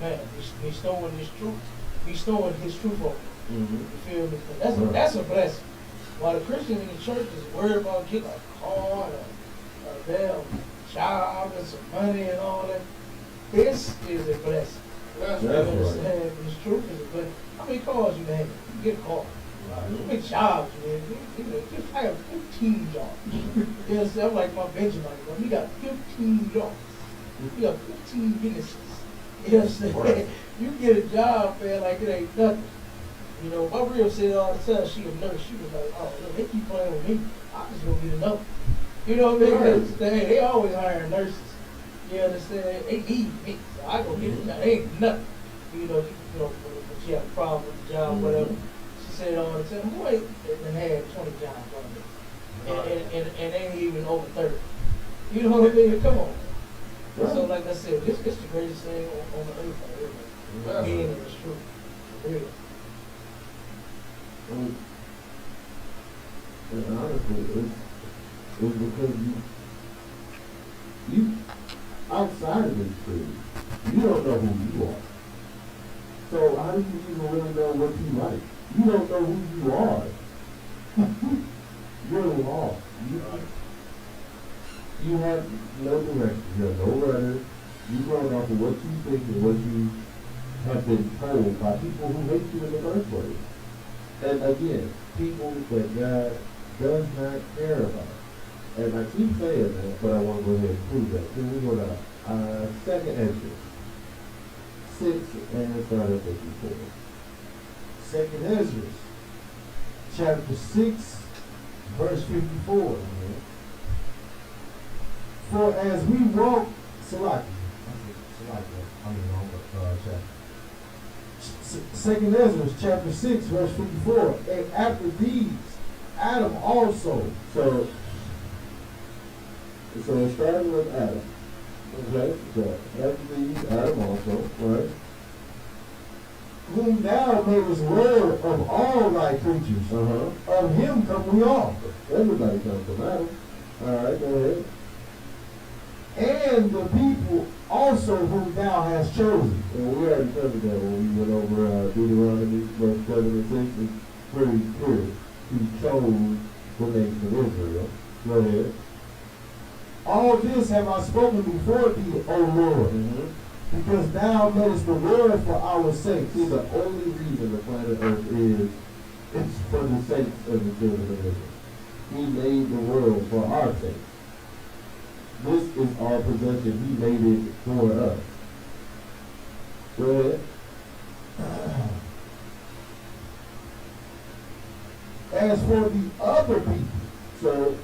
man, bestowing his truth on me. Mm-hmm. You feel me? That's a blessing. While the Christian in the church is worried about getting a car, a damn job, and some money and all that, this is a blessing. That's You right. understand? This truth is a blessing. How many cars you have? You get a car. How many jobs you have? I have 15 jobs. You understand? I'm like my Benjamin. We got 15 jobs. We got 15 businesses. You understand? Right. You get a job, man, like it ain't nothing. You know, my real said all the time, she a nurse. She was like, oh, look, they keep playing with me. I'm just going to get another. You know what I mean? Right. They always hiring nurses. You understand? They need me. So I go get it. Now, they ain't nothing. You know, when she had a problem with the job, whatever. She said all the time, boy, they had 20 jobs on me. And they ain't even over 30. You know what I mean? Come on. Right. So like I said, this is the greatest thing on the earth. Right. Being in this truth. For real. And honestly, it's because you outside of this truth, you don't know who you are. So how do you even really know what you like? You don't know who you are. You're lost. You have no direction. You have no rudder. You're going off of what you think and what you have been told by people who hate you in the first place. And again, people that God does not care about. And I keep saying that, but I want to go ahead and prove that. Then we go to second entry. 6 and start at 54. Second Ezra, chapter 6, verse 54. For as we walk, Second Ezra, chapter 6, verse 54. And after these, Adam also. So it started with Adam. Okay? So after these, Adam also, right? Whom thou madest Lord of all thy creatures. Of him come we all. Everybody comes from Adam. Alright, go ahead. And the people also whom thou hast chosen. And we already covered that when we went over Deuteronomy verse 7 and 6. It's pretty clear. He chose the nation of Israel. Go ahead. All this have I spoken before thee, O Lord, because thou madest the world for our sake. See, the only reason the planet Earth is for the sakes of the children of Israel. He made the world for our sake. This is our possession. He made it for us. Go ahead. As for the other people, So,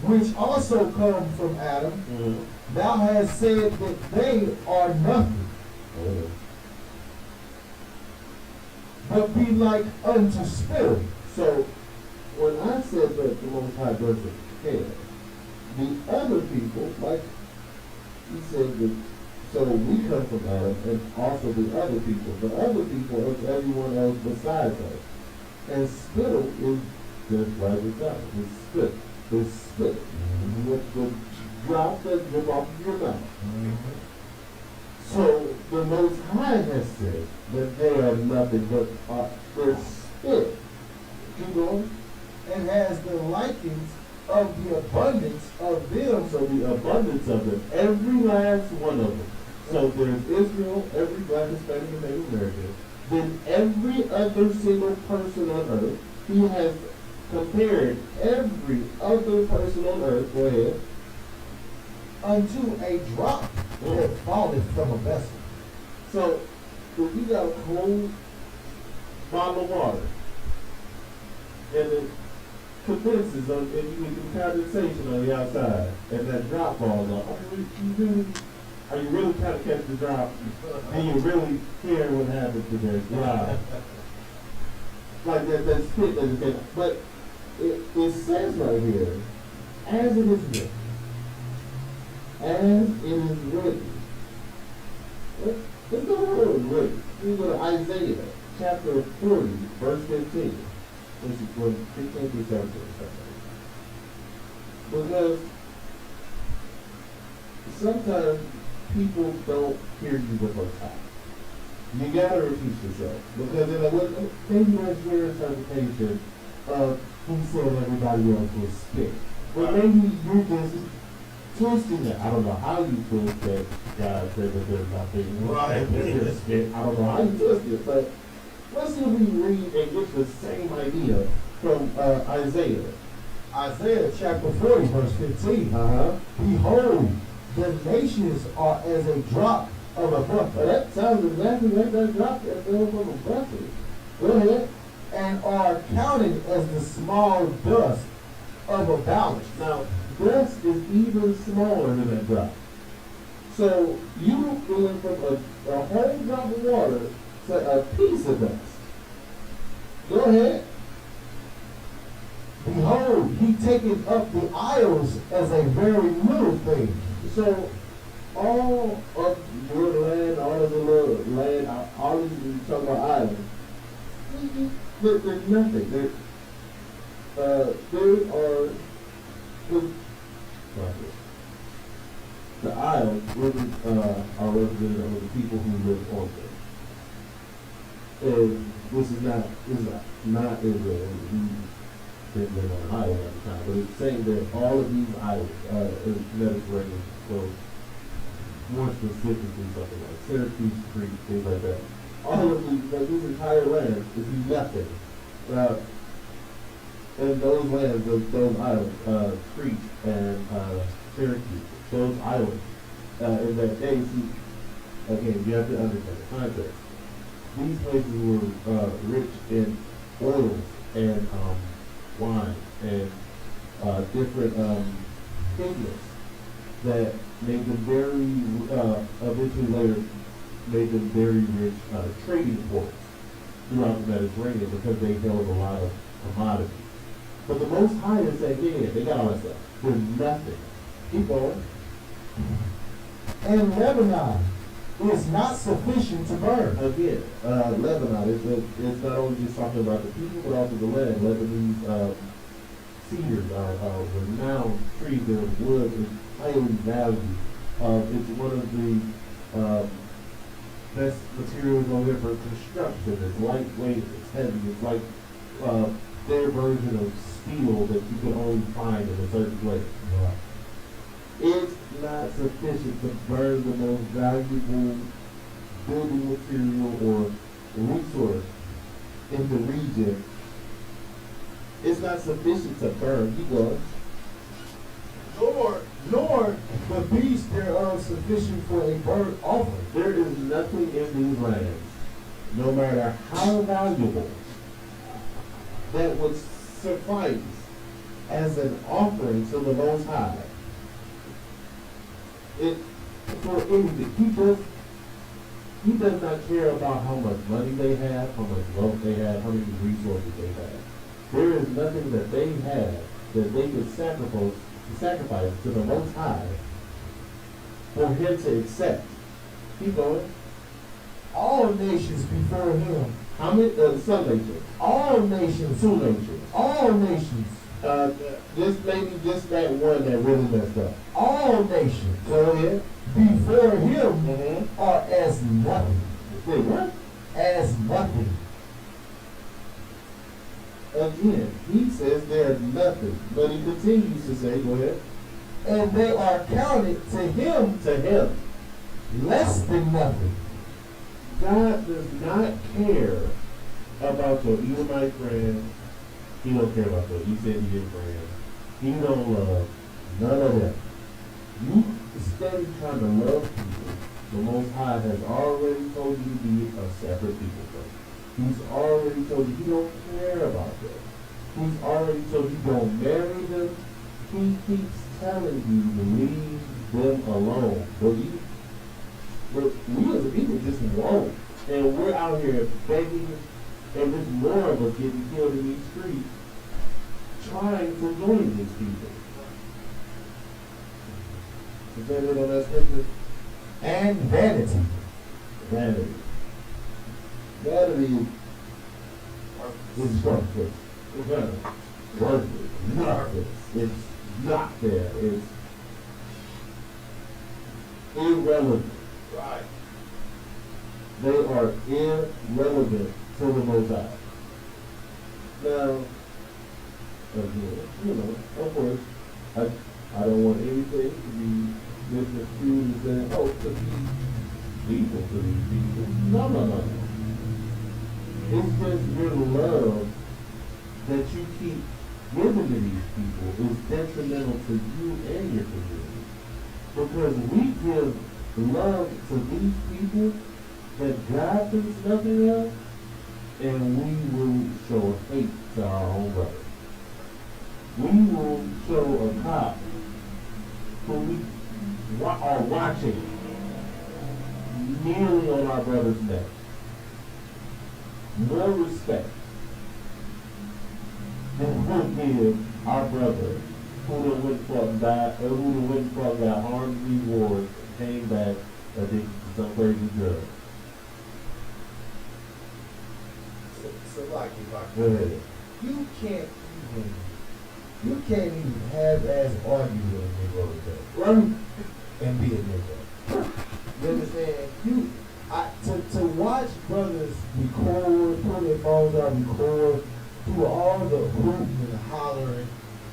which also come from Adam, mm-hmm. thou hast said that they are nothing, but be like unto spirit. So, when I said that the Most High doesn't care, the other people, like he said that, so we come from Adam and also the other people. The other people is everyone else besides us. And spittle is just like it's out. It's spit. It's spit. With the drop that drip off of your mouth. So the Most High has said that they are nothing but they're spit. Keep going. And has the likings of the abundance of them. So the abundance of them, every last one of them. So there's Israel, every black, Hispanic, and Native American. Then every other single person on earth, he has compared every other person on earth, go ahead, unto a drop that falleth from a vessel. So if you got a cold bottle of water, and it condenses on, and you can do condensation on the outside, and that drop falls off, are you really trying to catch the drop? And you really care what happens to that drop? Like that spit that is there. But it says right here, as it is written. As it is written. Let's go to written. We go to Isaiah chapter 40, verse 15. This is 15 through 17. Because sometimes people don't hear you the first time. You gotta repeat yourself. Because they're like, well, maybe that's your interpretation of who said everybody else was spit. But maybe you're just twisting it. I don't know how you twist that God said that there's nothing right. There's spit. I don't know how you twist it, but let's see if we read and get the same idea from Isaiah. Isaiah chapter 40, verse 15. Behold, the nations are as a drop of a bucket. That sounds exactly like that drop that fell from a bucket. Go ahead. And are counted as the small dust of a balance. Now, dust is even smaller than that drop. So you went from a whole drop of water to a piece of dust. Go ahead. Behold, he taketh up the isles as a very little thing. So all of your land, all of the little land, all of you talk about islands, there's nothing. There are the isles are representative of the people who live on them. And this is not Israel. We didn't live on an island at the time, but it's saying that all of these islands in the Mediterranean, so more specifically something like Syracuse, Crete, things like that. All of these, like this entire land is nothing. And those lands, those islands, Crete and Syracuse, those islands, in that day, see, again, you have to understand the context. These places were rich in oils and wine and different pigments that made them very, eventually later, made them very rich trading ports throughout the Mediterranean because they held a lot of commodities. But the Most High is saying, yeah, they got all that stuff. There's nothing. Keep going. And Lebanon is not sufficient to burn. Again, Lebanon, it's not only just talking about the people, but also the land. Lebanese cedars are renowned trees. Their wood is highly valued. It's one of the best materials over here for construction. It's lightweight, it's heavy, it's like their version of steel that you can only find in a certain place. Right. It's not sufficient to burn the most valuable building material or resource in the region. It's not sufficient to burn. Keep going. nor the beast thereof sufficient for a burnt offering. There is nothing in these lands, no matter how valuable, that would suffice as an offering to the Most High. It for anything. He does not care about how much money they have, how much wealth they have, how many resources they have. There is nothing that they have that they could sacrifice to the Most High for Him to accept. Keep going. All nations before him. How many? Some nations. All nations. Two nations. All nations. This maybe just that one that really messed up. All nations. Go ahead. Before him are as nothing. Wait, what? As nothing. Again, he says they're nothing, but he continues to say, go ahead. And they are counted to him less than nothing. God does not care about your Edomite friend. He don't care about your East Indian friend. He don't love none of them. You steady trying to love people. The Most High has already told you to be a separate people first. He's already told you he don't care about them. He's already told you don't marry them. He keeps telling you to leave them alone. But we as a people just won't. And we're out here begging, and there's more of us getting killed in these streets trying to join these people. Is that it on that scripture? And vanity. Vanity. Vanity is worthless. It's worthless. Worthless. It's not there. It's irrelevant. Right. They are irrelevant to the Most High. Now, again, of course, I don't want anything to be misconstrued as saying, oh, to be evil to these people. No. It's just your love that you keep giving to these people is detrimental to you and your community. Because we give love to these people that God thinks nothing of, and we will show hate to our own brother. We will show a cop who we are watching kneeling on our brother's neck more respect than we'll give our brother who done went and fought, got harmed in these wars, and came back addicted to some crazy drug. So like if I Go ahead. you can't even half-ass argue with a Negro today. Right? And be a Negro. You understand? To watch brothers record, pull their phones out, record, do all the hooting and hollering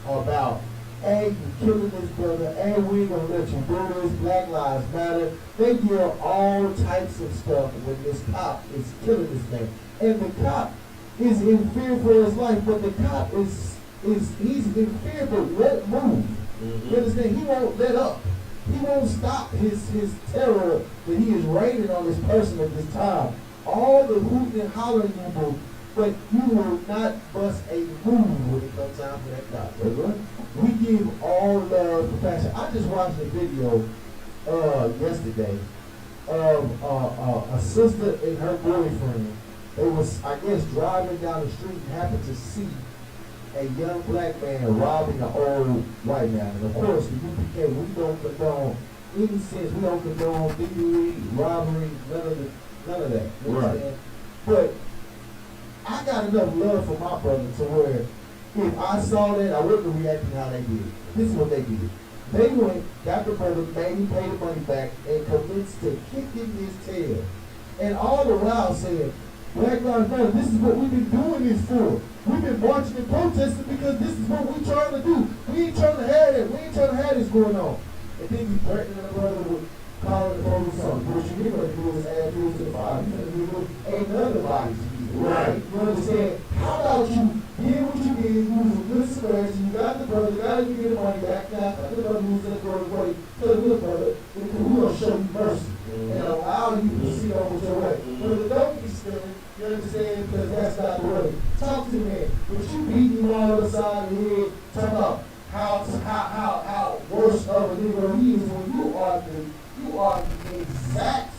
about, hey, you killing this brother, hey, we ain't gonna let you do this, Black Lives Matter. They yell all types of stuff when this cop is killing this man. And the cop is in fear for his life, but the cop he's in fear but won't move. You understand? He won't let up. He won't stop his terror that he is raining on this person at this time. All the hooting and hollering you do, but you will not bust a move when it comes time for that cop. Right? We give all love, compassion. I just watched a video yesterday of a sister and her boyfriend. They was, I guess, driving down the street and happened to see a young black man robbing an old white man. And of course, the UPK, we don't condone any sense. We don't condone thievery, robbery, none of that. You Right. understand? But I got enough love for my brother to where if I saw that, I wouldn't have reacted how they did. This is what they did. They went, got the brother, made him pay the money back, and convinced to kick him his tail. And all the while saying, Black Lives Matter, this is what we've been doing this for. We've been marching and protesting because this is what we're trying to do. We ain't trying to have that. We ain't trying to have this going on. And then he threatened the brother with calling the police on. What you get ready to do is add fuel to the fire. Ain't none of the bodies to be right. You understand? How about you did what you did, you was a good Samaritan, you got the the brother, gotta give you the money back. Now, the brother who's in the brother, tell the good brother, we're gonna show you mercy and allow you to proceed on with your way. But if it don't be stealing, you understand, because that's not the way. Talk to me, but you beating him all the side of the head, talk about how worse of a Negro he is when you are the exact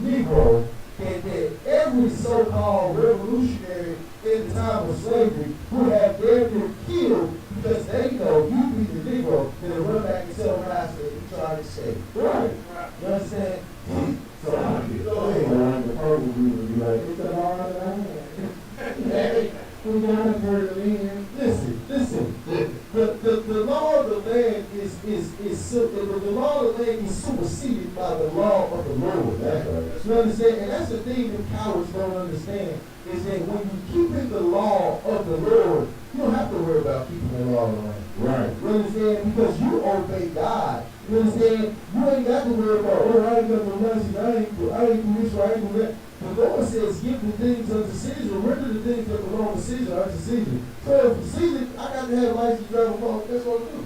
Negro that every so-called revolutionary in the time of slavery would have dared to kill because they know you be the Negro that run back and tell master that you trying to escape. Right. You understand? So, go ahead. The purple would be like, It's a hard line. We gotta burn the land. Listen. The law of the land the law of the land is superseded by the law of the Lord. that's right. You understand? And that's the thing that cowards don't understand, is that when you keep in the law of the Lord, you don't have to worry about keeping the law of the land. Right. You understand? Because you obey God. You understand? You ain't got to worry about, I ain't got no mercy, I ain't do this, I ain't do that. The Lord says, give the things unto Caesar, render the things that belong to Caesar unto Caesar. So if Caesar, I got to have a license to drive a car, that's what I do.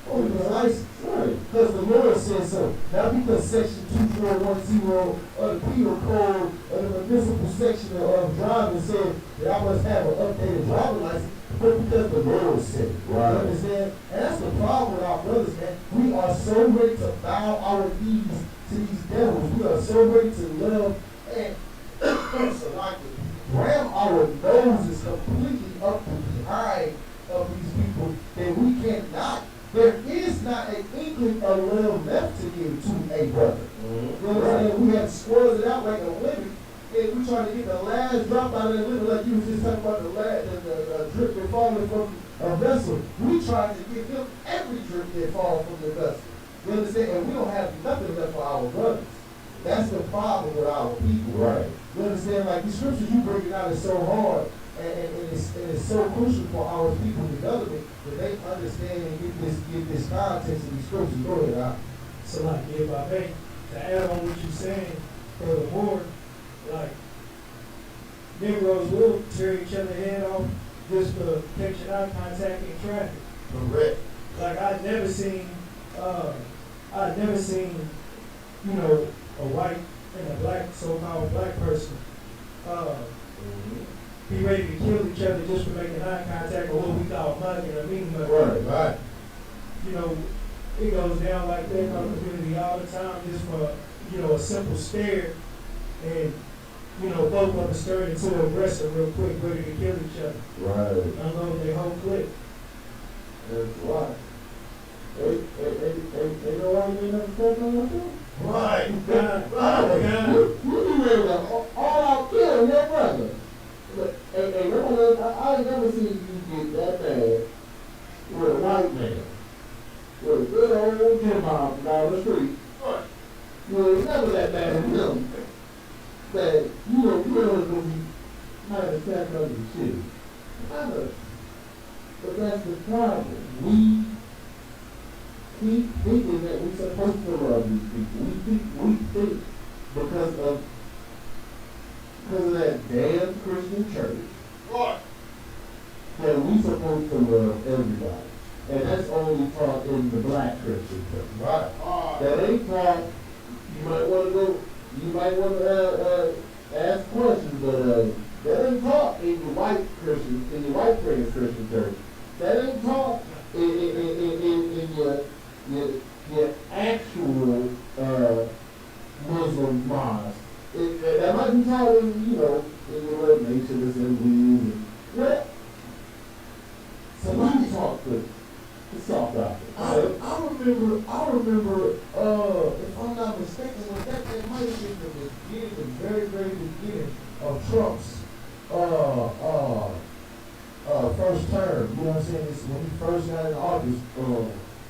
Oh, you got a license. Right. Because the Lord says so. Not because section 2410 of the penal code of the municipal section of driving said that I must have an updated driver's license, but because the Lord said it. Right. You understand? And that's the problem with our brothers, man. We are so ready to bow our knees to these devils. We are so ready to love and so like ram our noses completely up to behind of these people that we cannot. There is not an inkling of love left to give to a brother. You understand? We have spoiled it out like a lemon, and we trying to get the last drop out of that lemon, like you was just talking about the drip that falling from a vessel. We trying to give them every drip that falls from the vessel. You understand? And we don't have nothing left for our brothers. That's the problem with our people. Right. You understand? Like the scriptures you break it out is so hard, and it's so crucial for our people development that they understand and get this context of these scriptures. Go ahead, Al. So like if I may, to add on what you're saying, furthermore, like Negroes will tear each other head off just for catching eye contact in traffic. Correct. Like I've never seen, you know, a white and a black, so-called black person, be ready to kill each other just for making eye contact or what we call mugging or mean mugging. Right. You know, it goes down like that in our community all the time just for, you know, a simple stare and, you know, both of them stirred into aggressive real quick, ready to kill each other. Right. Unload their whole clip. That's right. Hey, know why you ain't never said nothing like that? Right. God. You ready to all out kill your brother. Hey, I ain't never seen you get that bad with a white man. With a good old Jim Mom down the street. Right. You ain't never that bad with him. That you know it's gonna be might attack on your shit. But that's the problem. We keep thinking that we're supposed to love these people. We think because of that damn Christian church Right. that we supposed to love everybody. And that's only taught in the black Christian church. Right. That ain't taught. You might want to ask questions, but that ain't taught in your white Christian, in your white friends Christian church. That ain't taught in your actual Muslim mosque. That might be taught in, you know, in your nation assemblies and what. Somebody taught the soft doctrine. I remember, if I'm not mistaken, that might have been the beginning, the very, very beginning of Trump's first term. You know what I'm saying? It's when he first got in office.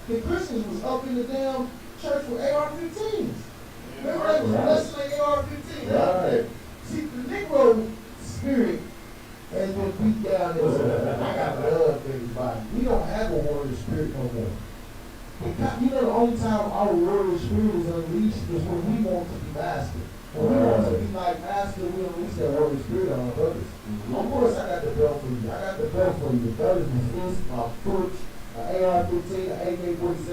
The Christians was up in the damn church with AR-15s. Remember they was wrestling AR-15s? Right. See, the Negro spirit has been beat down in I got love for everybody. We don't have a warrior spirit no more. You know, the only time our warrior spirit is unleashed is when we want to be master. When we want to be like master, we unleash that warrior spirit on our brothers. Of course, I got the belt for you. I got the belt for you. The belt is my fist, my foot. an AR-15, an AK-47,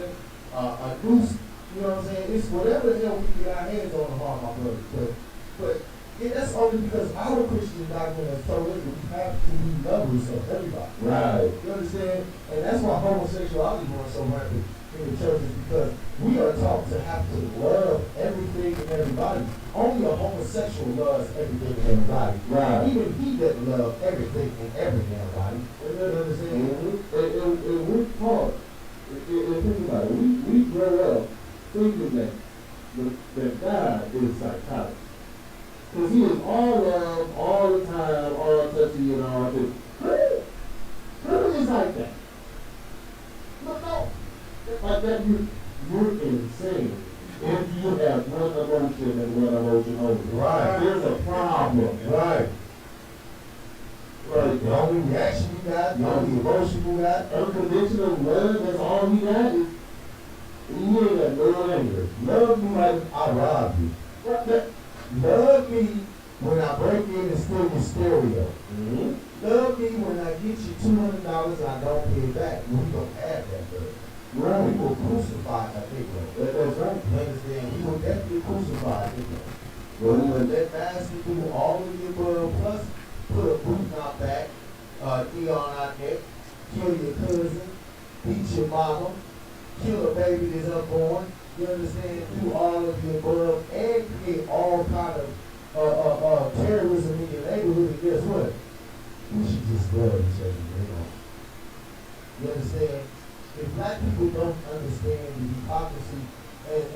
a noose, you know what I'm saying? It's whatever the hell we can get our hands on to harm my brother. But that's only because our Christian doctrine has told us that we have to be lovers of everybody. Right. You understand? And that's why homosexuality runs so rampant in the churches, because we are taught to have to love everything and everybody. Only a homosexual loves everything and everybody. Right. Even he doesn't love everything and everybody. You understand? And we're taught, and think about it, we grow up thinking that God is psychotic. Because he is all love, all the time, all touchy and all this. Who is like that? No. Like that, you're insane. If you have one emotion and one emotion only. Right. There's a problem. Right. Right. The only reaction you got, the only emotion you got, Unconditional love, that's all he got is, you ain't got no anger. love me like I robbed you. Love me when I break in and steal your stereo. Mm-hmm. Love me when I get you $200 and I don't pay it back. We don't have that, brother. Right. We will crucify a Negro. That's right. You understand? We will definitely crucify a Negro. But we will let master do all of the above, plus put a boot in our back, knee on our neck, kill your cousin, beat your mama, kill a baby that's unborn. You understand? Do all of the above and create all kind of terrorism in your neighborhood. And guess what? We should just love each other, you know. You understand? If black people don't understand the hypocrisy and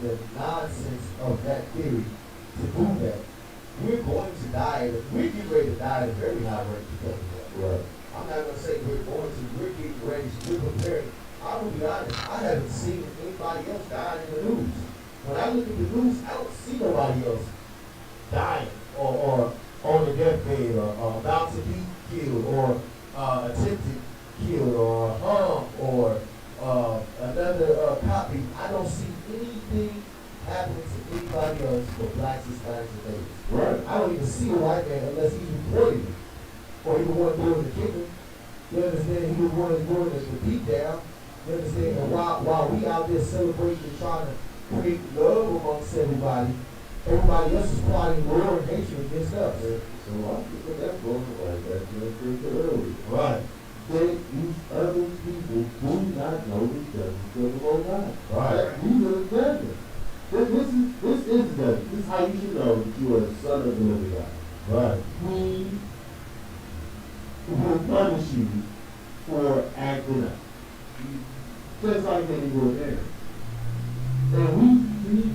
the nonsense of that theory, to do that, we're going to die. We're getting ready to die at a very high rate because of that. Right. I'm not going to say we're going to. We're getting ready. We're preparing. I'm going to be honest. I haven't seen anybody else die in the news. When I look at the news, I don't see nobody else dying or on the deathbed or about to be killed or attempted killed or hung or another copy. I don't see anything happening to anybody else but blacks, Hispanics, and natives. Right. I don't even see a white man unless he's reporting it. Or he was one doing the kicking. You understand? He was one doing the beat down. You understand? And while we out there celebrating and trying to create love amongst everybody else is plotting war and hatred against us. So I think that's going like that, you know, earlier. Right. These other people do not know the justice of the Most High. Right. These are the judges. This is judgment. This is how you should know that you are a son of the living God. Right. He will punish you for acting up. Just like any good parent. And we keep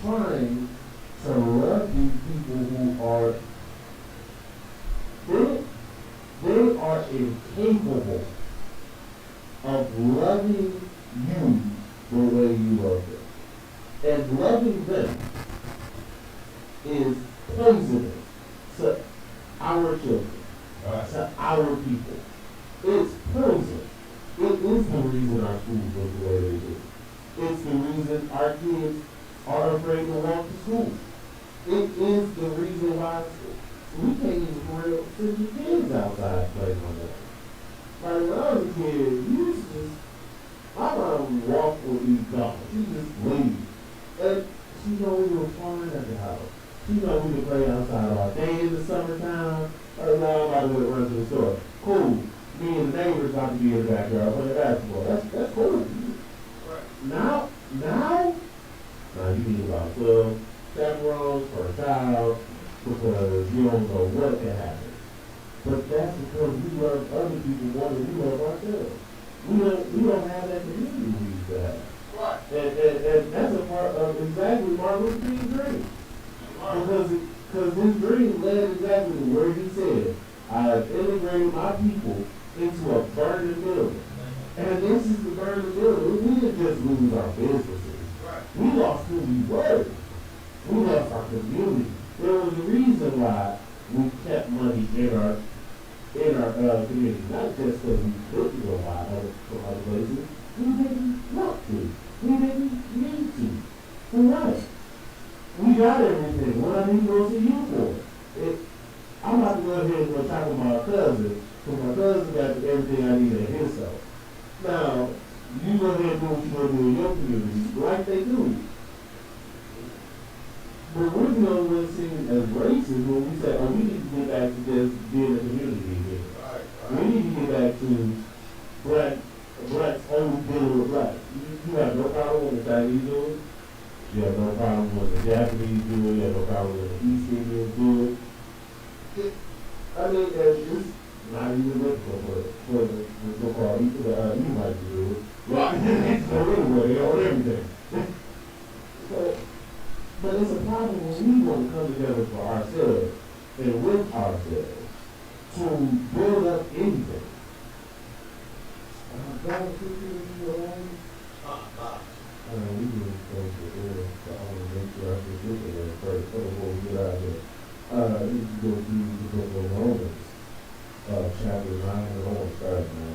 trying to love these people who are, they are incapable of loving you the way you love them. And loving them is poisonous to our children, to our people. It's poison. It is the reason our schools look the way they do. It's the reason our kids are afraid to walk to school. It is the reason why we can't even send the kids outside playing on that. Like when I was a kid, you used to just, my mom would walk or be gone. She just leave. And she know we were fun at the house. She know we could play outside all day in the summertime. Or now I'm about to go run to the store. Cool. Me and the neighbors about to be in the backyard playing basketball. That's cool. Right. Now you need about 12 chaperones for a child because you don't know what can happen. But that's because we love other people more than we love ourselves. We don't have that community we used to have. Right. And that's a part of exactly Martin Luther King's dream. Because his dream led exactly to where he said, I have integrated my people into a burning building. And this is the burning building. We didn't just lose our businesses. Right. We lost who we were. We lost our community. There was a reason why we kept money in our community. Not just because we couldn't go out from other places. We didn't want to. We didn't need to. For what? We got everything. What I need to go to you for? I'm about to go ahead and go talk with my cousin, because my cousin got everything I need in himself. Now, you go ahead and do what you want to do in your community, like they do. But we're the only ones seen as racist when we say, oh, we need to get back to just being a community again. We need to get back to blacks only dealing with blacks. You have no problem when the Chinese do it. You have no problem when the Japanese do it. You have no problem when the East Indians do it. I mean, it's not even difficult for the so-called Evites to do it. It's so anyway, on everything. But it's a problem when we want to come together for ourselves and with ourselves to build up anything. God, we can go to there, so I want to make sure I can get there first before we get out of here. You can go through the book of Romans, chapter 9, and I want to start now.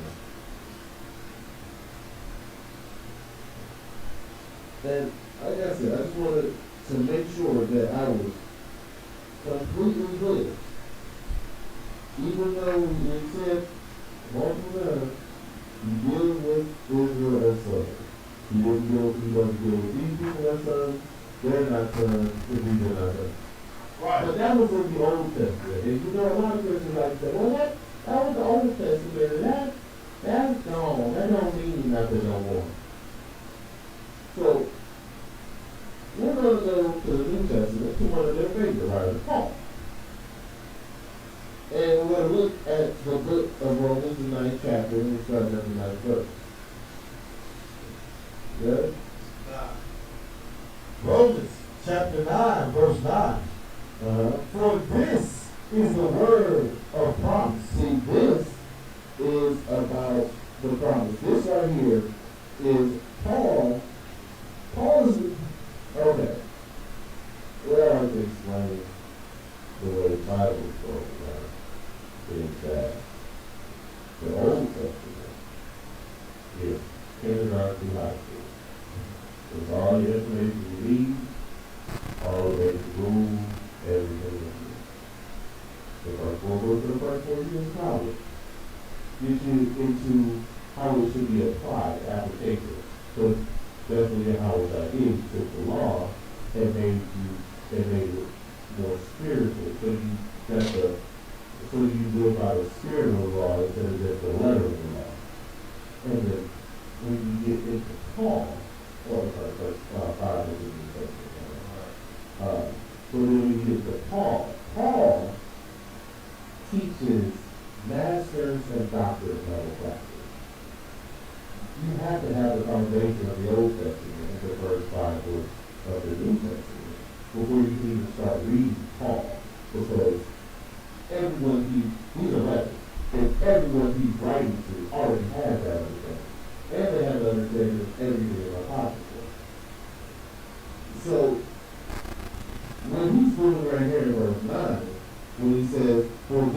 And like I said, I just wanted to make sure that I was completely clear. Even though we said multiple times, you deal with Israel as sons. You doesn't deal with these people as sons. They're not sons, because these are not sons. Right. But that was in the Old Testament. And you know, a lot of Christians like to say, well, that was the Old Testament. That's gone. That don't mean nothing no more. So, we're going to go to the New Testament to one of their favorite writers, Paul. And we're going to look at the book of Romans, the 9th chapter, and we start at the 9th verse. Good? Romans chapter 9, verse 9. For this is the word of promise. See, this is about the promise. This right here is Paul. Paul is, okay. Well, I like to explain the way the Bible is broken down. Is that the Old Testament is kindergarten through high school. It's all the information you need, all the basic rules, everything. The first 4 books of the first 4 years of college get you into how it should be applied, application. So definitely how it is, took the law and made it more spiritual. So you live by the spirit of the law instead of just the letter of the law. And then when you get into Paul, so then when you get to Paul teaches masters and doctors level practice. You have to have the foundation of the Old Testament and the first 5 books of the New Testament before you can even start reading Paul. Because everyone he's a letter, and everyone he's writing to already has that understanding. And they have the understanding of everything in our possible. So, when he's doing right here in verse 9, when he says, for this